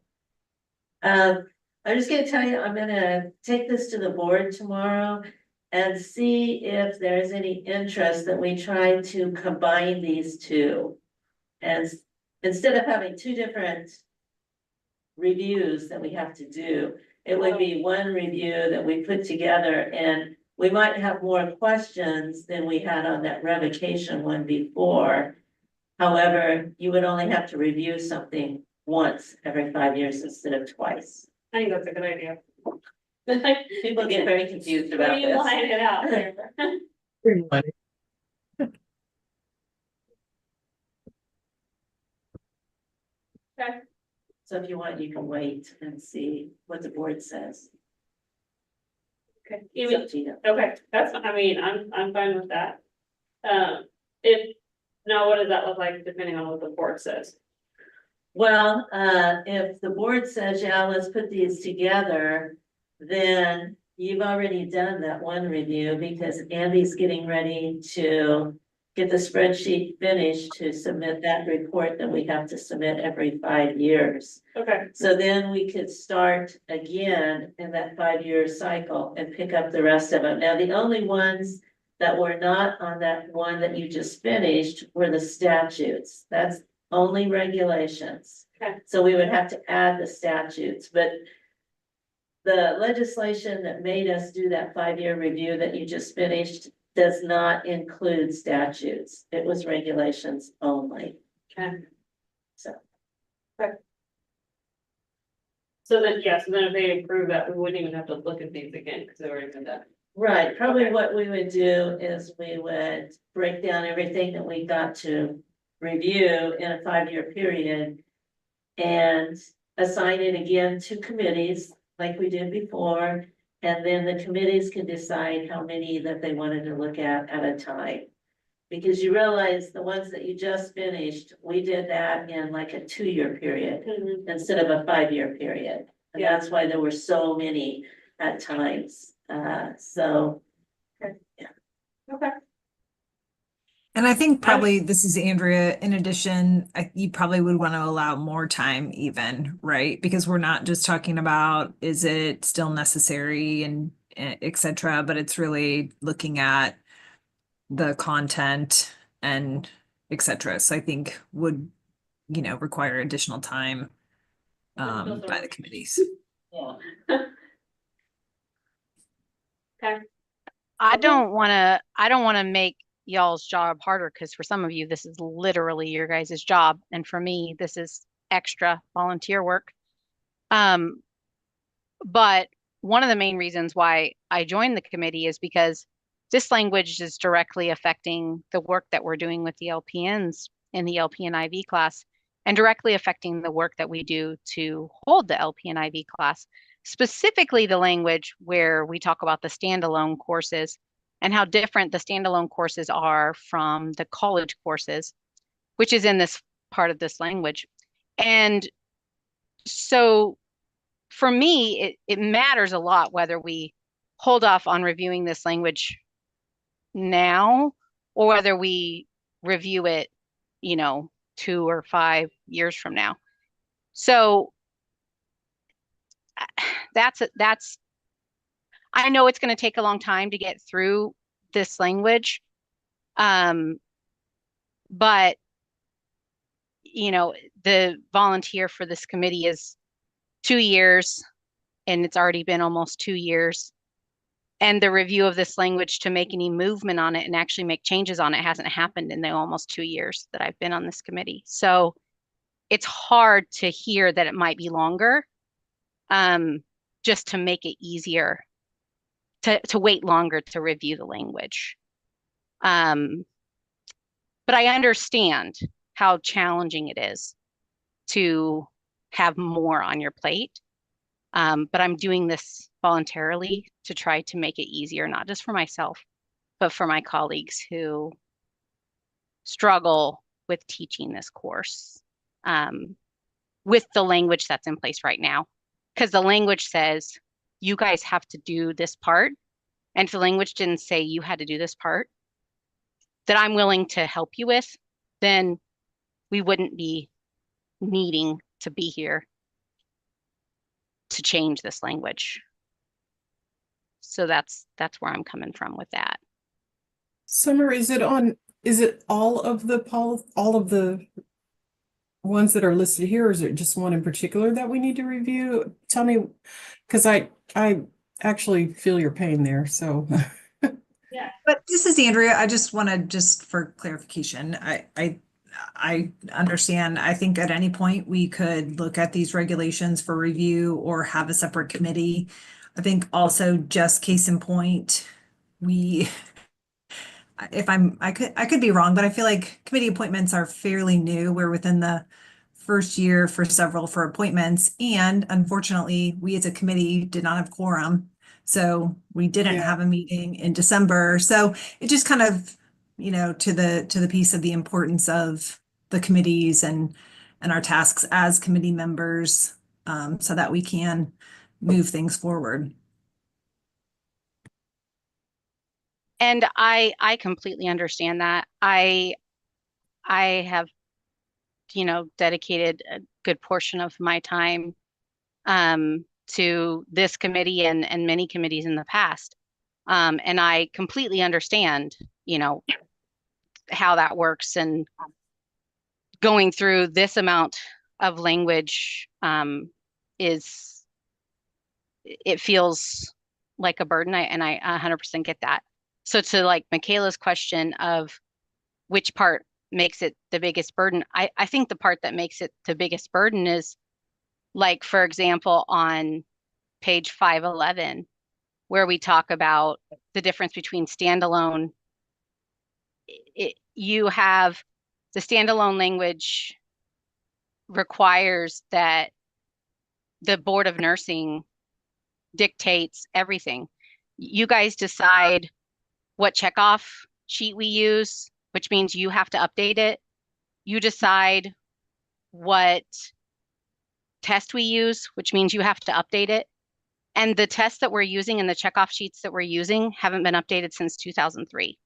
I'm just gonna tell you, I'm gonna take this to the board tomorrow and see if there's any interest that we try to combine these two. And instead of having two different reviews that we have to do, it would be one review that we put together, and we might have more questions than we had on that revocation one before. However, you would only have to review something once every 5 years instead of twice. I think that's a good idea. People get very confused about this. Streamline it out there. Okay. So if you want, you can wait and see what the board says. Okay, It's even, up to you. okay, that's, I mean, I'm fine with that. If, now what does that look like depending on what the board says? Well, if the board says, yeah, let's put these together, then you've already done that one review because Andy's getting ready to get the spreadsheet finished to submit that report that we have to submit every 5 years. Okay, So then we could start again in that 5-year cycle and pick up the rest of them. Now, the only ones that were not on that one that you just finished were the statutes. That's only regulations. Okay. So we would have to add the statutes, but the legislation that made us do that 5-year review that you just finished does not include statutes. It was regulations only. okay. So. So then, yeah, so then if they approve that, we wouldn't even have to look at these again, because they've already been done. Right, probably Okay. what we would do is we would break down everything that we got to review in a 5-year period. And assign it again to committees like we did before. And then the committees can decide how many that they wanted to look at a time. Because you realize the ones that you just finished, we did that in like a 2-year period instead of a 5-year period. And Yeah. that's why there were so many at times. So. Okay. Yeah. Okay. And I think probably this is Andrea. In addition, you probably would want to allow more time even, right? Because we're not just talking about, is it still necessary and et cetera, but it's really looking at the content and et cetera. So I think would, require additional time by the committees. Yeah. Okay. I don't want to make y'all's job harder because for some of you, this is literally your guys' job. And for me, this is extra volunteer work. But one of the main reasons why I joined the committee is because this language is directly affecting the work that we're doing with the LPNs in the LPN IV class and directly affecting the work that we do to hold the LPN IV class, specifically the language where we talk about the standalone courses and how different the standalone courses are from the college courses, which is in this part of this language. And so for me, it matters a lot whether we hold off on reviewing this language now or whether we review it, 2 or 5 years from now. So that's I know it's going to take a long time to get through this language. But the volunteer for this committee is 2 years, and it's already been almost 2 years. And the review of this language to make any movement on it and actually make changes on it hasn't happened in the almost 2 years that I've been on this committee. So it's hard to hear that it might be longer, just to make it easier to wait longer to review the language. But I understand how challenging it is to have more on your plate. But I'm doing this voluntarily to try to make it easier, not just for myself, but for my colleagues who struggle with teaching this course with the language that's in place right now. Because the language says, you guys have to do this part. And if the language didn't say you had to do this part, that I'm willing to help you with, then we wouldn't be needing to be here to change this language. So that's where I'm coming from with that. Summer, is it all of the ones that are listed here, or is it just one in particular that we need to review? Tell me, because I actually feel your pain there, so. But this is Andrea. I just want to, just for clarification, I understand. I think at any point we could look at these regulations for review or have a separate committee. I think also, just case in point, we, I could be wrong, but I feel like committee appointments are fairly new. We're within the first year for several for appointments. And unfortunately, we as a committee did not have quorum. So we didn't Yeah. have a meeting in December. So it just kind of, to the piece of the importance of the committees and our tasks as committee members, so that we can move things forward. And I completely understand that. I have, dedicated a good portion of my time to this committee and many committees in the past. And I completely understand, how that works, and going through this amount of language it feels like a burden. I 100% get that. So to like Michaela's question of which part makes it the biggest burden, I think the part that makes it the biggest burden is, like, for example, on page 511, where we talk about the difference between standalone. You have the standalone language requires that the Board of Nursing dictates everything. You guys decide what checkoff sheet we use, which means you have to update it. You decide what test we use, which means you have to update it. And the tests that we're using and the checkoff sheets that we're using haven't been updated since 2003.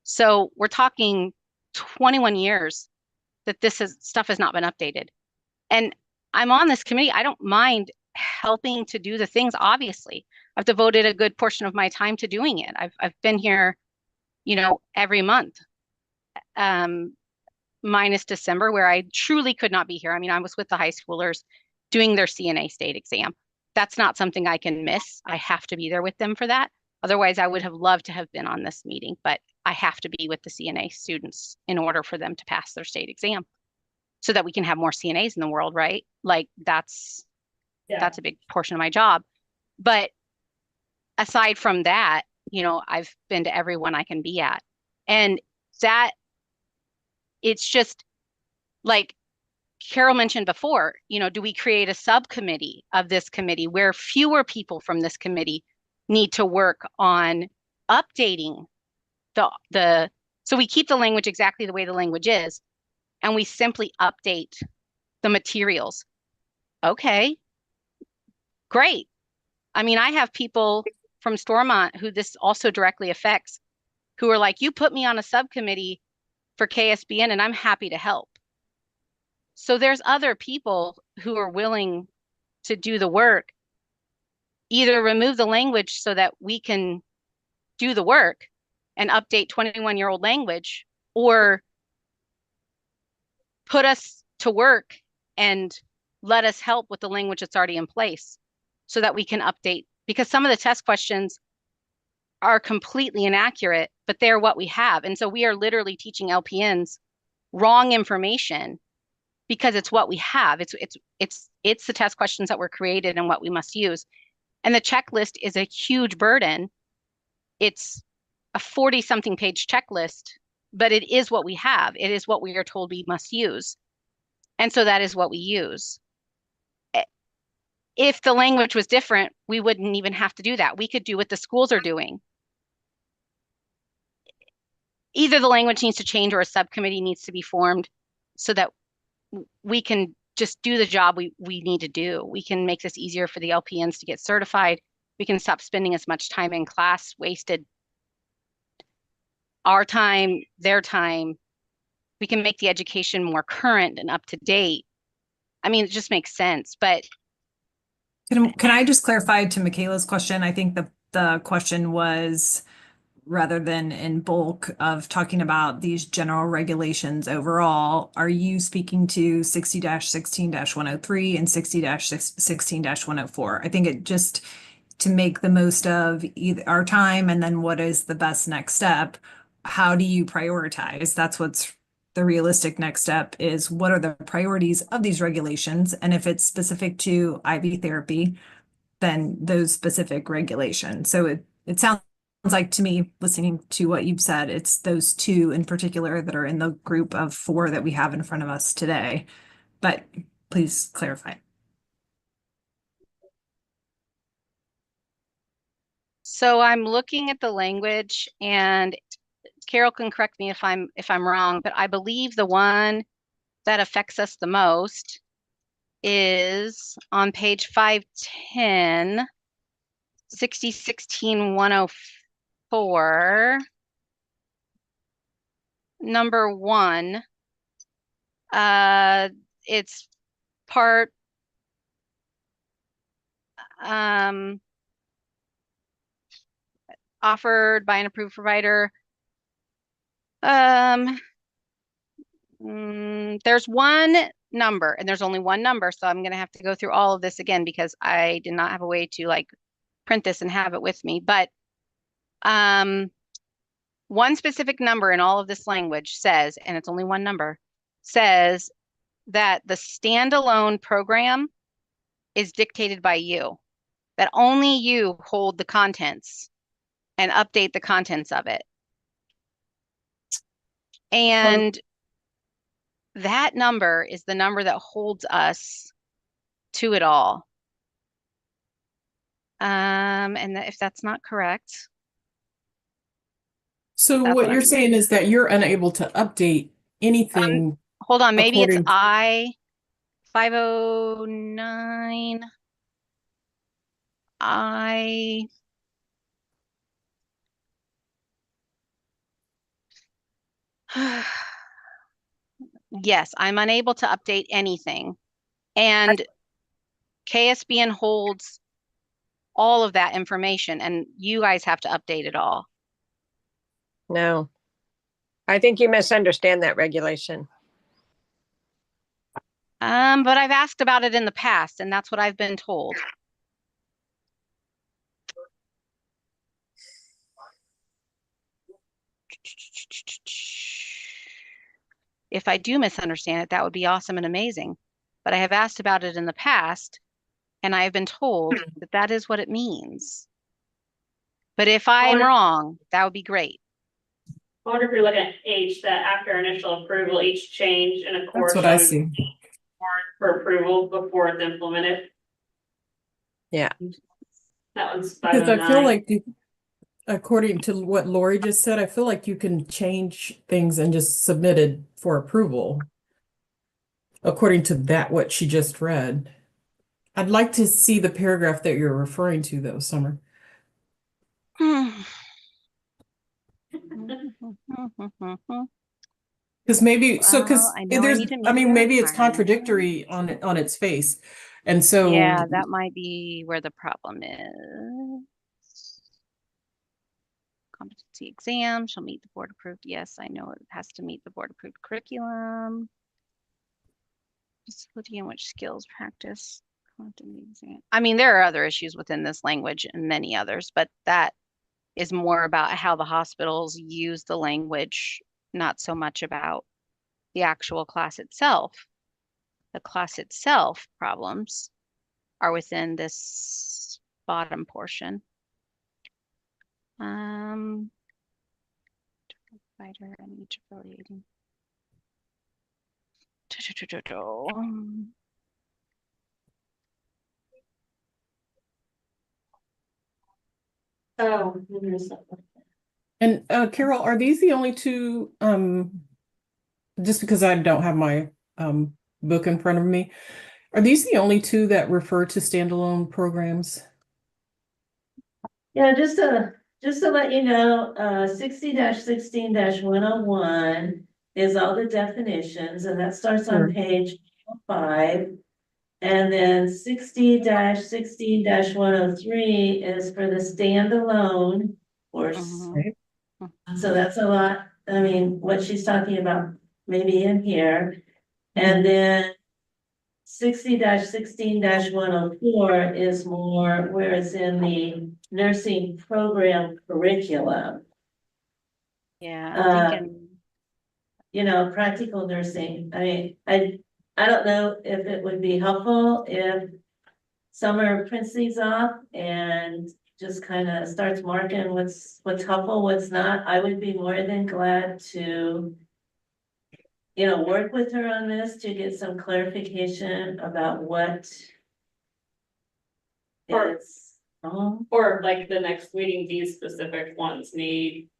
So we're talking 21 years that stuff has not been updated. And I'm on this committee. I don't mind helping to do the things. Obviously, I've devoted a good portion of my time to doing it. I've been here, every month, minus December, where I truly could not be here. I mean, I was with the high schoolers doing their CNA state exam. That's not something I can miss. I have to be there with them for that. Otherwise, I would have loved to have been on this meeting, but I have to be with the CNA students in order for them to pass their state exam, so that we can have more CNAs in the world, right? Like that's a big portion of my job. But aside from that, I've been to everyone I can be at. And that, it's just like Carol mentioned before, do we create a subcommittee of this committee where fewer people from this committee need to work on updating so we keep the language exactly the way the language is, and we simply update the materials. Okay, great. I mean, I have people from Stormont who this also directly affects, who are like, you put me on a subcommittee for KSBN and I'm happy to help. So there's other people who are willing to do the work, either remove the language so that we can do the work and update 21-year-old language, or put us to work and let us help with the language that's already in place so that we can update, because some of the test questions are completely inaccurate, but they're what we have. And so we are literally teaching LPNs wrong information because it's what we have. It's the test questions that were created and what we must use. And the checklist is a huge burden. It's a 40-something page checklist, but it is what we have. It is what we are told we must use. And so that is what we use. If the language was different, we wouldn't even have to do that. We could do what the schools are doing. Either the language needs to change or a subcommittee needs to be formed so that we can just do the job we need to do. We can make this easier for the LPNs to get certified. We can stop spending as much time in class, wasted our time, their time, we can make the education more current and up to date. I mean, it just makes sense, but Can I just clarify to Michaela's question? I think the question was rather than in bulk of talking about these general regulations overall, are you speaking to 60-16-103 and 60-16-104? I think it just to make the most of either our time and then what is the best next step, how do you prioritize? That's what's the realistic next step is what are the priorities of these regulations? And if it's specific to IV therapy, then those specific regulations. So it sounds like to me, listening to what you've said, it's those two in particular that are in the group of 4 that we have in front of us today. But please clarify. so I'm looking at the language, and Carol can correct me if I'm wrong, but I believe the one that affects us the most is on page 510, 60-16-104, number 1. It's part offered by an approved provider. There's one number, and there's only one number, so I'm gonna have to go through all of this again because I did not have a way to like print this and have it with me. But one specific number in all of this language says, and it's only one number, says that the standalone program is dictated by you, that only you hold the contents and update the contents of it. And that number is the number that holds us to it all. And if that's not correct. So That's what what you're I'm- saying is that you're unable to update anything. Hold on, maybe it's according- I 509. Yes, I'm unable to update anything. And KSBN holds all of that information, and you guys have to update it all. No. I think you misunderstand that regulation. But I've asked about it in the past, and that's what I've been told. If I do misunderstand it, that would be awesome and amazing. But I have asked about it in the past, and I have been told that that is what it means. But if I'm wrong, that would be great. I wonder if you're looking at H, that after initial approval, each change in a course. That's what I shall be see. warned for approval before it's implemented. Yeah. That one's Because I feel 509. like according to what Lori just said, I feel like you can change things and just submit it for approval. According to that, what she just read. I'd like to see the paragraph that you're referring to though, Summer. Because maybe, so, because Well, I know I there's, need to I meet mean, the maybe it's requirements. contradictory on its face. And so. Yeah, that might be where the problem is. Competency exam shall meet the board approved. Yes, I know it has to meet the board approved curriculum. Facility in which skills practice. I mean, there are other issues within this language and many others, but that is more about how the hospitals use the language, not so much about the actual class itself. The class itself problems are within this bottom portion. Provider and each affiliating. Oh, there's something. And Carol, are these the only two, just because I don't have my book in front of me, are these the only two that refer to standalone programs? Yeah, just to let you know, 60-16-101 is all the definitions, and that starts Sure. on page 5. And then 60-16-103 is for the standalone course. Mhm. Right. So that's a lot, I mean, what she's talking about maybe in here. And then 60-16-104 is more where it's in the nursing program curriculum. Yeah, Uh, I'm thinking, You know, practical nursing. I mean, I don't know if it would be helpful if Summer prints these off and just kind of starts marking what's helpful, what's not. I would be more than glad to, you know, work with her on this to get some clarification about what Or- is wrong. Or like the next meeting, these specific ones need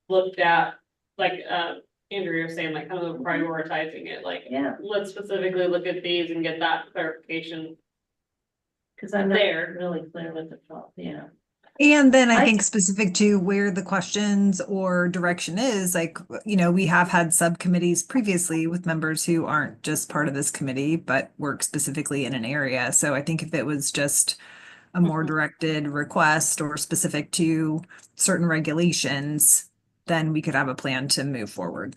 looked at, like, Andrew was saying, like, kind of prioritizing it, like, Yeah, let's specifically look at these and get that clarification. because I'm not There. really clear with the problem, yeah. And then I I- think specific to where the questions or direction is, like, we have had subcommittees previously with members who aren't just part of this committee, but work specifically in an area. So I think if it was just a more Mhm. directed request or specific to certain regulations, then we could have a plan to move forward.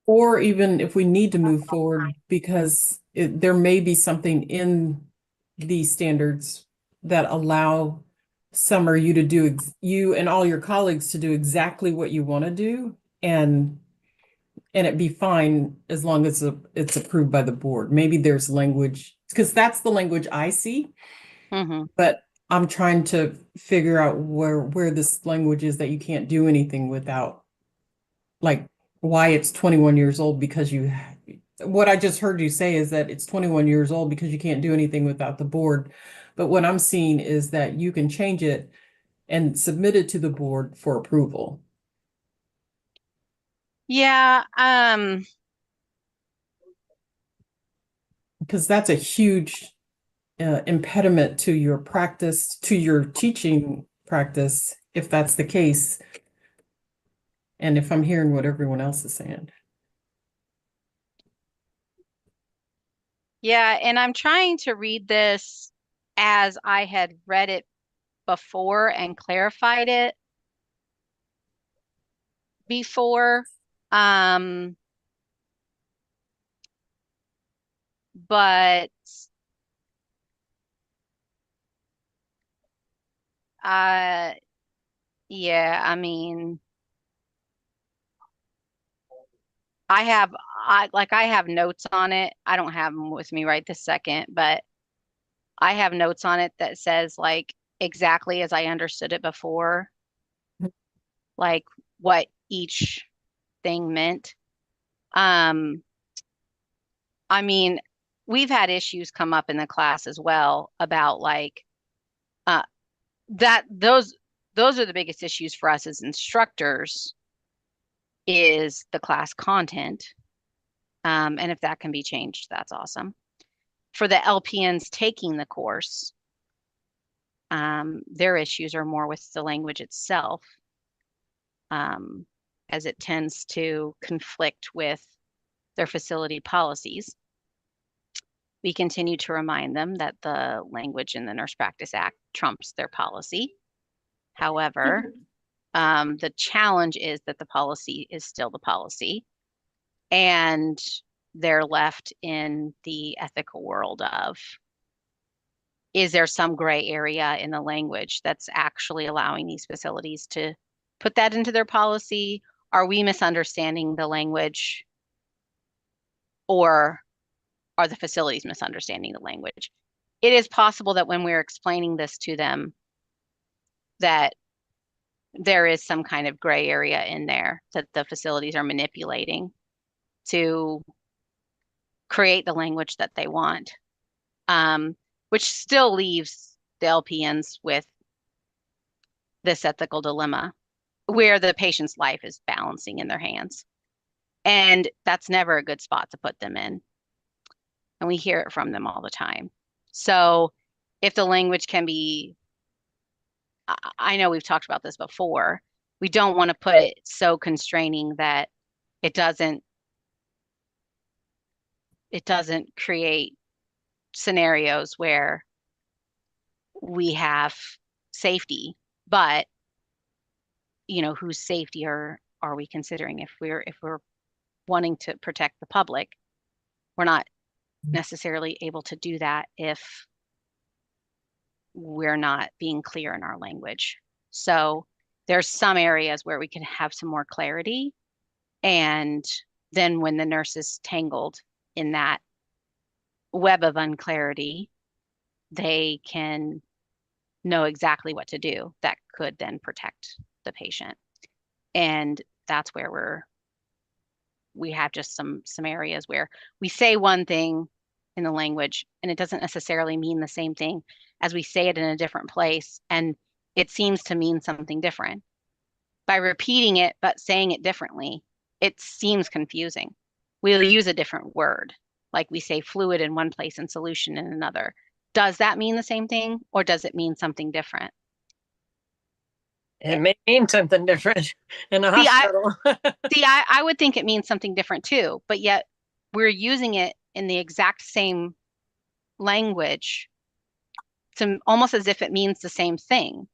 Or even if we need to move forward, because there may be something in these standards that allow Summer you to do, you and all your colleagues to do exactly what you want to do, and it be fine as long as it's approved by the board. Maybe there's language, because that's the language I see, Mhm. but I'm trying to figure out where this language is that you can't do anything without, like, why it's 21 years old, because what I just heard you say is that it's 21 years old because you can't do anything without the board. But what I'm seeing is that you can change it and submit it to the board for approval. Yeah, Because that's a huge impediment to your practice, to your teaching practice, if that's the case. And if I'm hearing what everyone else is saying. yeah, and I'm trying to read this as I had read it before and clarified it before. Um, but uh yeah, I mean, I have notes on it. I don't have them with me right this second, but I have notes on it that says like exactly as I understood it before, like what each thing meant. Um, I mean, we've had issues come up in the class as well about like uh that those are the biggest issues for us as instructors is the class content. And if that can be changed, that's awesome. For the LPNs taking the course, their issues are more with the language itself, as it tends to conflict with their facility policies. We continue to remind them that the language in the Nurse Practice Act trumps their policy. However, the challenge is that the policy is still the policy, and they're left in the ethical world of, is there some gray area in the language that's actually allowing these facilities to put that into their policy? Are we misunderstanding the language, or are the facilities misunderstanding the language? It is possible that when we're explaining this to them, that there is some kind of gray area in there that the facilities are manipulating to create the language that they want, which still leaves the LPNs with this ethical dilemma where the patient's life is balancing in their hands. And that's never a good spot to put them in. And we hear it from them all the time. So if the language can be, I know we've talked about this before, we don't want to put it so constraining that it doesn't create scenarios where we have safety, but whose safety are we considering? If we're wanting to protect the public, we're not necessarily able to do that if we're not being clear in our language. So there's some areas where we can have some more clarity. And then when the nurse is tangled in that web of unclarity, they can know exactly what to do that could then protect the patient. And that's where we have just some areas where we say one thing in the language and it doesn't necessarily mean the same thing as we say it in a different place, and it seems to mean something different. By repeating it but saying it differently, it seems confusing. We'll use a different word, like we say fluid in one place and solution in another. Does that mean the same thing, or does it mean something different? It may mean something different in a See, hospital. I would think it means something different too, but yet we're using it in the exact same language to almost as if it means the same thing.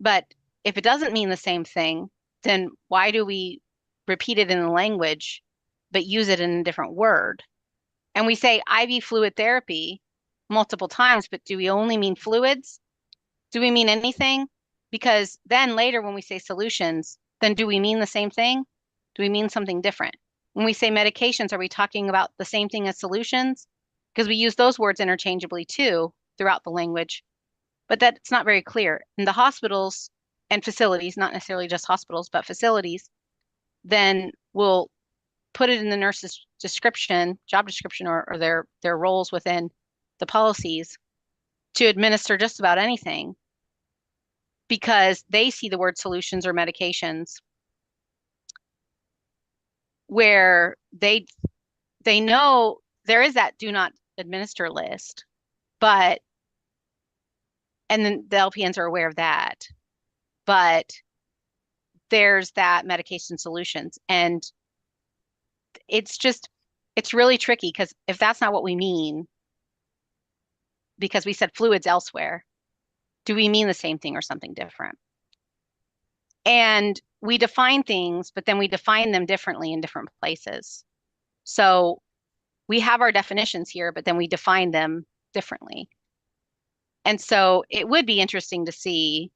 But if it doesn't mean the same thing, then why do we repeat it in the language but use it in a different word? And we say IV fluid therapy multiple times, but do we only mean fluids? Do we mean anything? Because then later when we say solutions, then do we mean the same thing? Do we mean something different? When we say medications, are we talking about the same thing as solutions? Because we use those words interchangeably too throughout the language, but that's not very clear. In the hospitals and facilities, not necessarily just hospitals, but facilities, then we'll put it in the nurse's description, job description, or their roles within the policies to administer just about anything because they see the word solutions or medications where they know there is that do not administer list, but and then the LPNs are aware of that, but there's that medication solutions. And it's really tricky because if that's not what we mean, because we said fluids elsewhere, do we mean the same thing or something different? And we define things, but then we define them differently in different places. So we have our definitions here, but then we define them differently. And so it would be interesting to see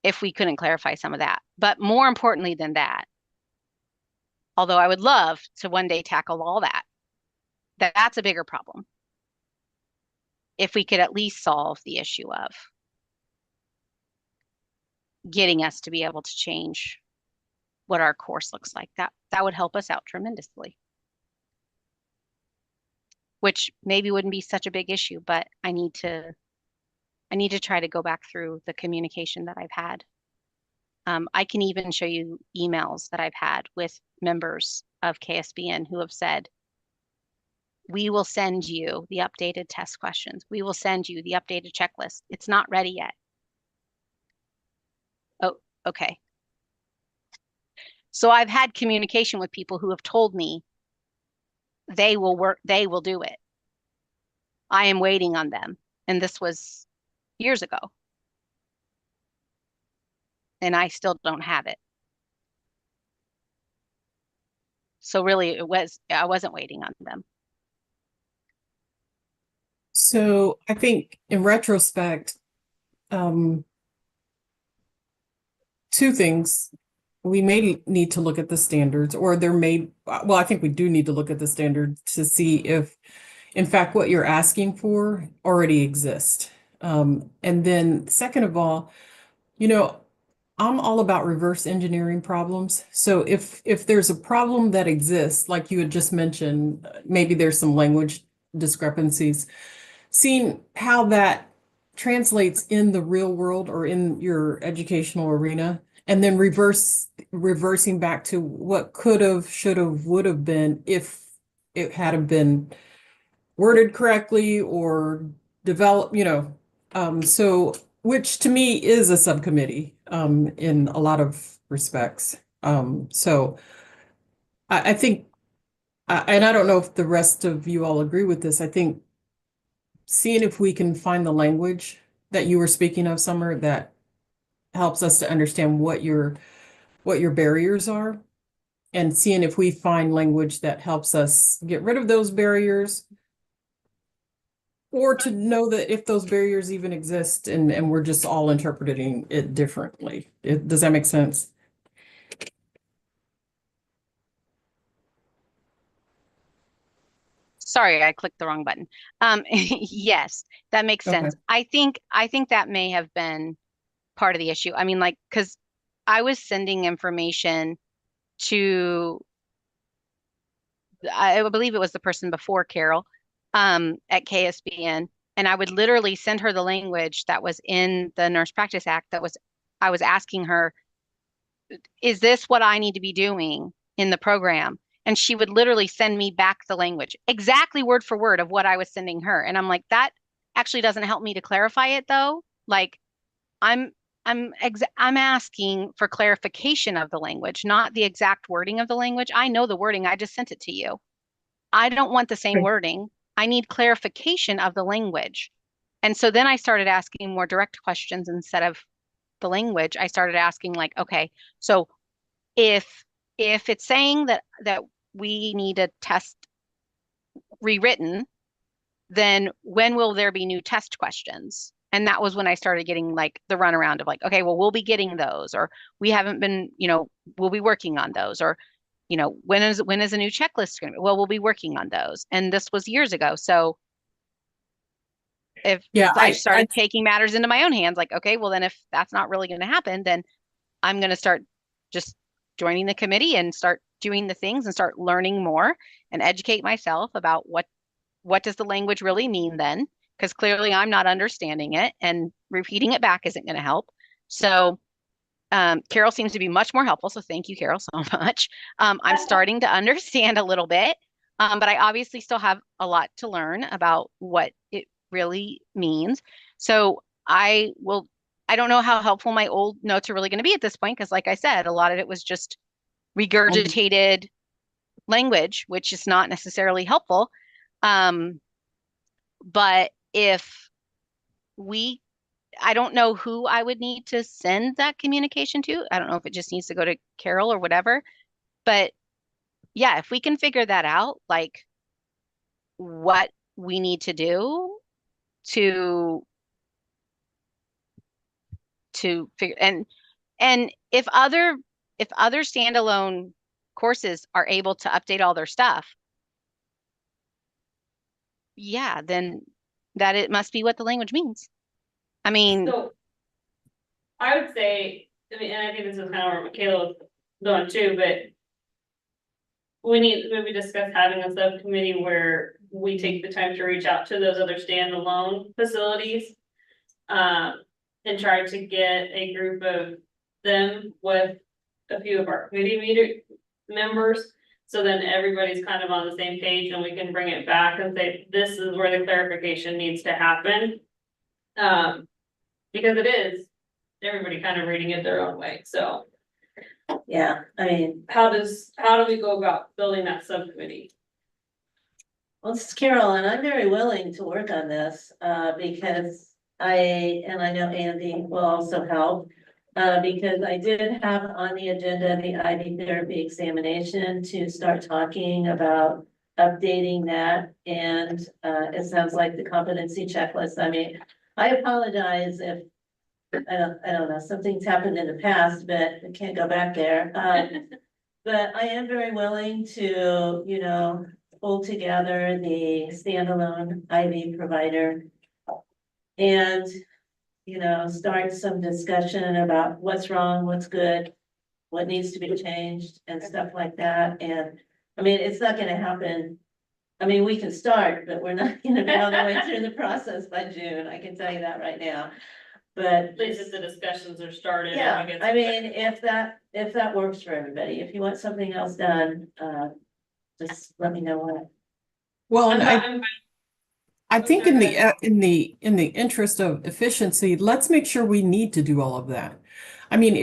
if we couldn't clarify some of that. But more importantly than that, although I would love to one day tackle all that, that's a bigger problem. If we could at least solve the issue of getting us to be able to change what our course looks like, that would help us out tremendously. Which maybe wouldn't be such a big issue, but I need to try to go back through the communication that I've had. I can even show you emails that I've had with members of KSBN who have said, we will send you the updated test questions. We will send you the updated checklist. It's not ready yet. Oh, okay. So I've had communication with people who have told me they will do it. I am waiting on them. And this was years ago. And I still don't have it. So really I wasn't waiting on them. So I think in retrospect, two things. We may need to look at the standards, or I think we do need to look at the standards to see if, in fact, what you're asking for already exists. And then second of all, I'm all about reverse engineering problems. So if there's a problem that exists, like you had just mentioned, maybe there's some language discrepancies, seeing how that translates in the real world or in your educational arena, and then reversing back to what could have, should have, would have been if it had have been worded correctly or developed, so which to me is a subcommittee in a lot of respects. So I think, and I don't know if the rest of you all agree with this. I think seeing if we can find the language that you were speaking of, Summer, that helps us to understand what your barriers are, and seeing if we find language that helps us get rid of those barriers, or to know that if those barriers even exist and we're just all interpreting it differently. Does that make sense? Sorry, I clicked the wrong button. Yes, that makes Okay. sense. I think that may have been part of the issue. I mean, like, because I was sending information to, I believe it was the person before Carol, at KSBN, and I would literally send her the language that was in the Nurse Practice Act I was asking her, is this what I need to be doing in the program? And she would literally send me back the language, exactly word for word of what I was sending her. And I'm like, that actually doesn't help me to clarify it though. Like I'm I'm asking for clarification of the language, not the exact wording of the language. I know the wording, I just sent it to you. I don't want the same Okay. wording. I need clarification of the language. And so then I started asking more direct questions instead of the language. I started asking like, okay, so if it's saying that we need a test rewritten, then when will there be new test questions? And that was when I started getting like the runaround of like, okay, well, we'll be getting those, or we haven't been, we'll be working on those, or, when is a new checklist going to be? Well, we'll be working on those. And this was years ago. So if Yeah, I started taking matters into my own hands, like, okay, well, then if that's not really going to happen, then I'm going to start just joining the committee and start doing the things and start learning more and educate myself about what does the language really mean then? Because clearly I'm not understanding it and repeating it back isn't going to help. So Carol seems to be much more helpful. So thank you, Carol, so much. I'm starting to understand a little bit, but I obviously still have a lot to learn about what it really means. So I don't know how helpful my old notes are really going to be at this point, because like I said, a lot of it was just regurgitated language, which is not necessarily helpful. Um, but if we, I don't know who I would need to send that communication to. I don't know if it just needs to go to Carol or whatever. But yeah, if we can figure that out, like what we need to do to figure, and if other standalone courses are able to update all their stuff, yeah, then that it must be what the language means. I mean, So I would say, I mean, and I think this is kind of where Michaela was going too, but we need, maybe discuss having a subcommittee where we take the time to reach out to those other standalone facilities. And try to get a group of them with a few of our committee members. So then everybody's kind of on the same page and we can bring it back and say, this is where the clarification needs to happen. Because it is, everybody kind of reading it their own way, so. Yeah, I mean, How do we go about building that subcommittee? well, this is Carol, and I'm very willing to work on this, because I know Andy will also help. Because I did have on the agenda the IV therapy examination to start talking about updating that. And, it sounds like the competency checklist. I mean, I apologize if, I don't know, something's happened in the past, but I can't go back there. But I am very willing to, pull together the standalone IV provider. And, start some discussion about what's wrong, what's good, what needs to be changed and stuff like that. And I mean, it's not gonna happen. I mean, we can start, but we're not gonna be all the way through the process by June. I can tell you that right now. But At least if the discussions are started. and yeah, we get I some- mean, if that works for everybody, if you want something else done, just let me know what. Well, and I'm I think in the interest of efficiency, let's make sure we need to do all of that. I mean,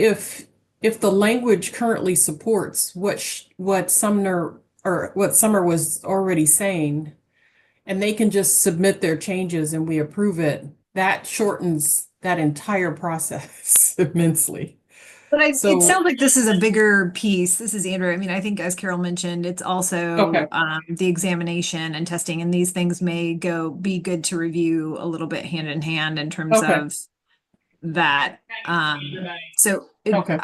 if the language currently supports what Sumner or what Summer was already saying, and they can just submit their changes and we approve it, that shortens that entire process immensely. But it So, sounds like this is a bigger piece. This is Andrew. I mean, I think as Carol mentioned, it's also okay, the examination and testing, and these things may be good to review a little bit hand in hand in terms okay, of that. So okay,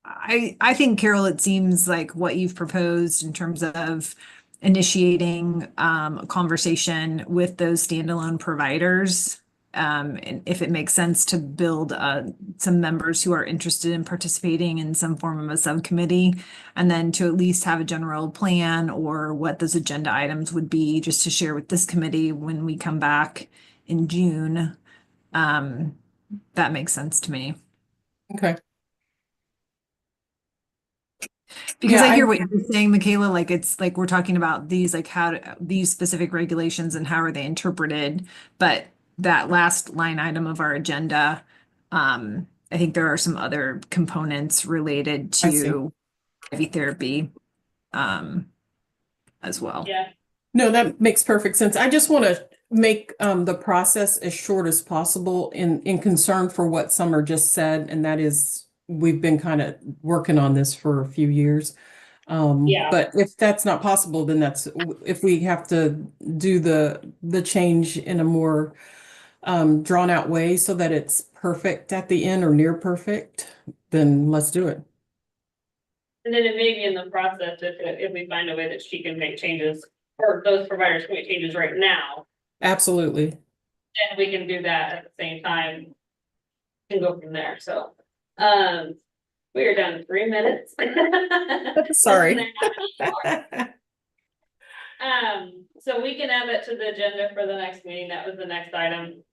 I think, Carol, it seems like what you've proposed in terms of initiating a conversation with those standalone providers. And if it makes sense to build some members who are interested in participating in some form of a subcommittee, and then to at least have a general plan or what those agenda items would be, just to share with this committee when we come back in June. That makes sense to me. okay. Because Yeah, I hear what you're saying, Michaela, like it's like we're talking about these, like these specific regulations and how are they interpreted, but that last line item of our agenda, I think there are some other components related I see. to IV therapy, as well. Yeah, No, that makes perfect sense. I just want to make the process as short as possible in concern for what Summer just said, and that is we've been kind of working on this for a few years. Yeah. But if that's not possible, then that's if we have to do the change in a more drawn out way so that it's perfect at the end or near perfect, then let's do it. and then it may be in the process if we find a way that she can make changes, or those providers can make changes right now, Absolutely. then we can do that at the same time. And go from there, so, we are down to 3 minutes. Sorry. So we can add that to the agenda for the next meeting, that was the next item.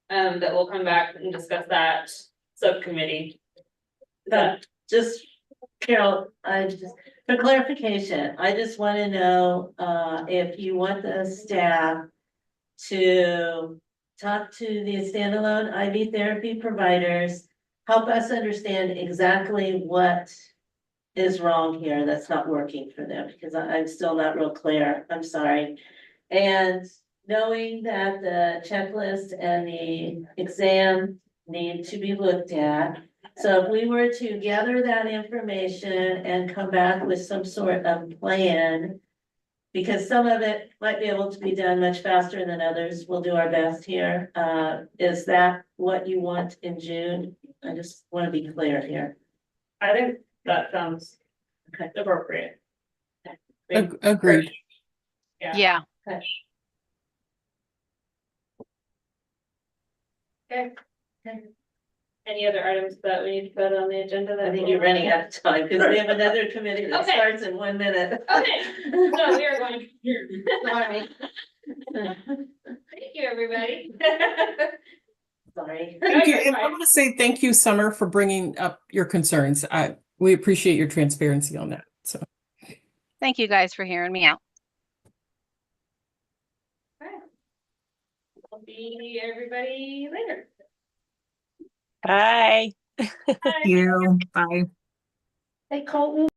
That we'll come back and discuss that subcommittee. Just, Carol, for clarification, I just want to know, if you want the staff to talk to the standalone IV therapy providers, help us understand exactly what is wrong here that's not working for them, because I'm still not real clear. I'm sorry. And knowing that the checklist and the exam need to be looked at. So if we were to gather that information and come back with some sort of plan, because some of it might be able to be done much faster than others, we'll do our best here. Is that what you want in June? I just want to be clear here. I think that sounds Okay. appropriate. Agreed. Yeah. Okay. Any other items that we need to put on the agenda? I think you're running out of time because we have another committee that Okay. starts in 1 minute. Okay, so we are going. Sorry. Thank you, everybody. Sorry. Thank you. And I want to say thank you, Summer, for bringing up your concerns. We appreciate your transparency on that. So. Thank you guys for hearing me out. I'll see everybody later. Bye. Bye. You, bye. Hey, Colton.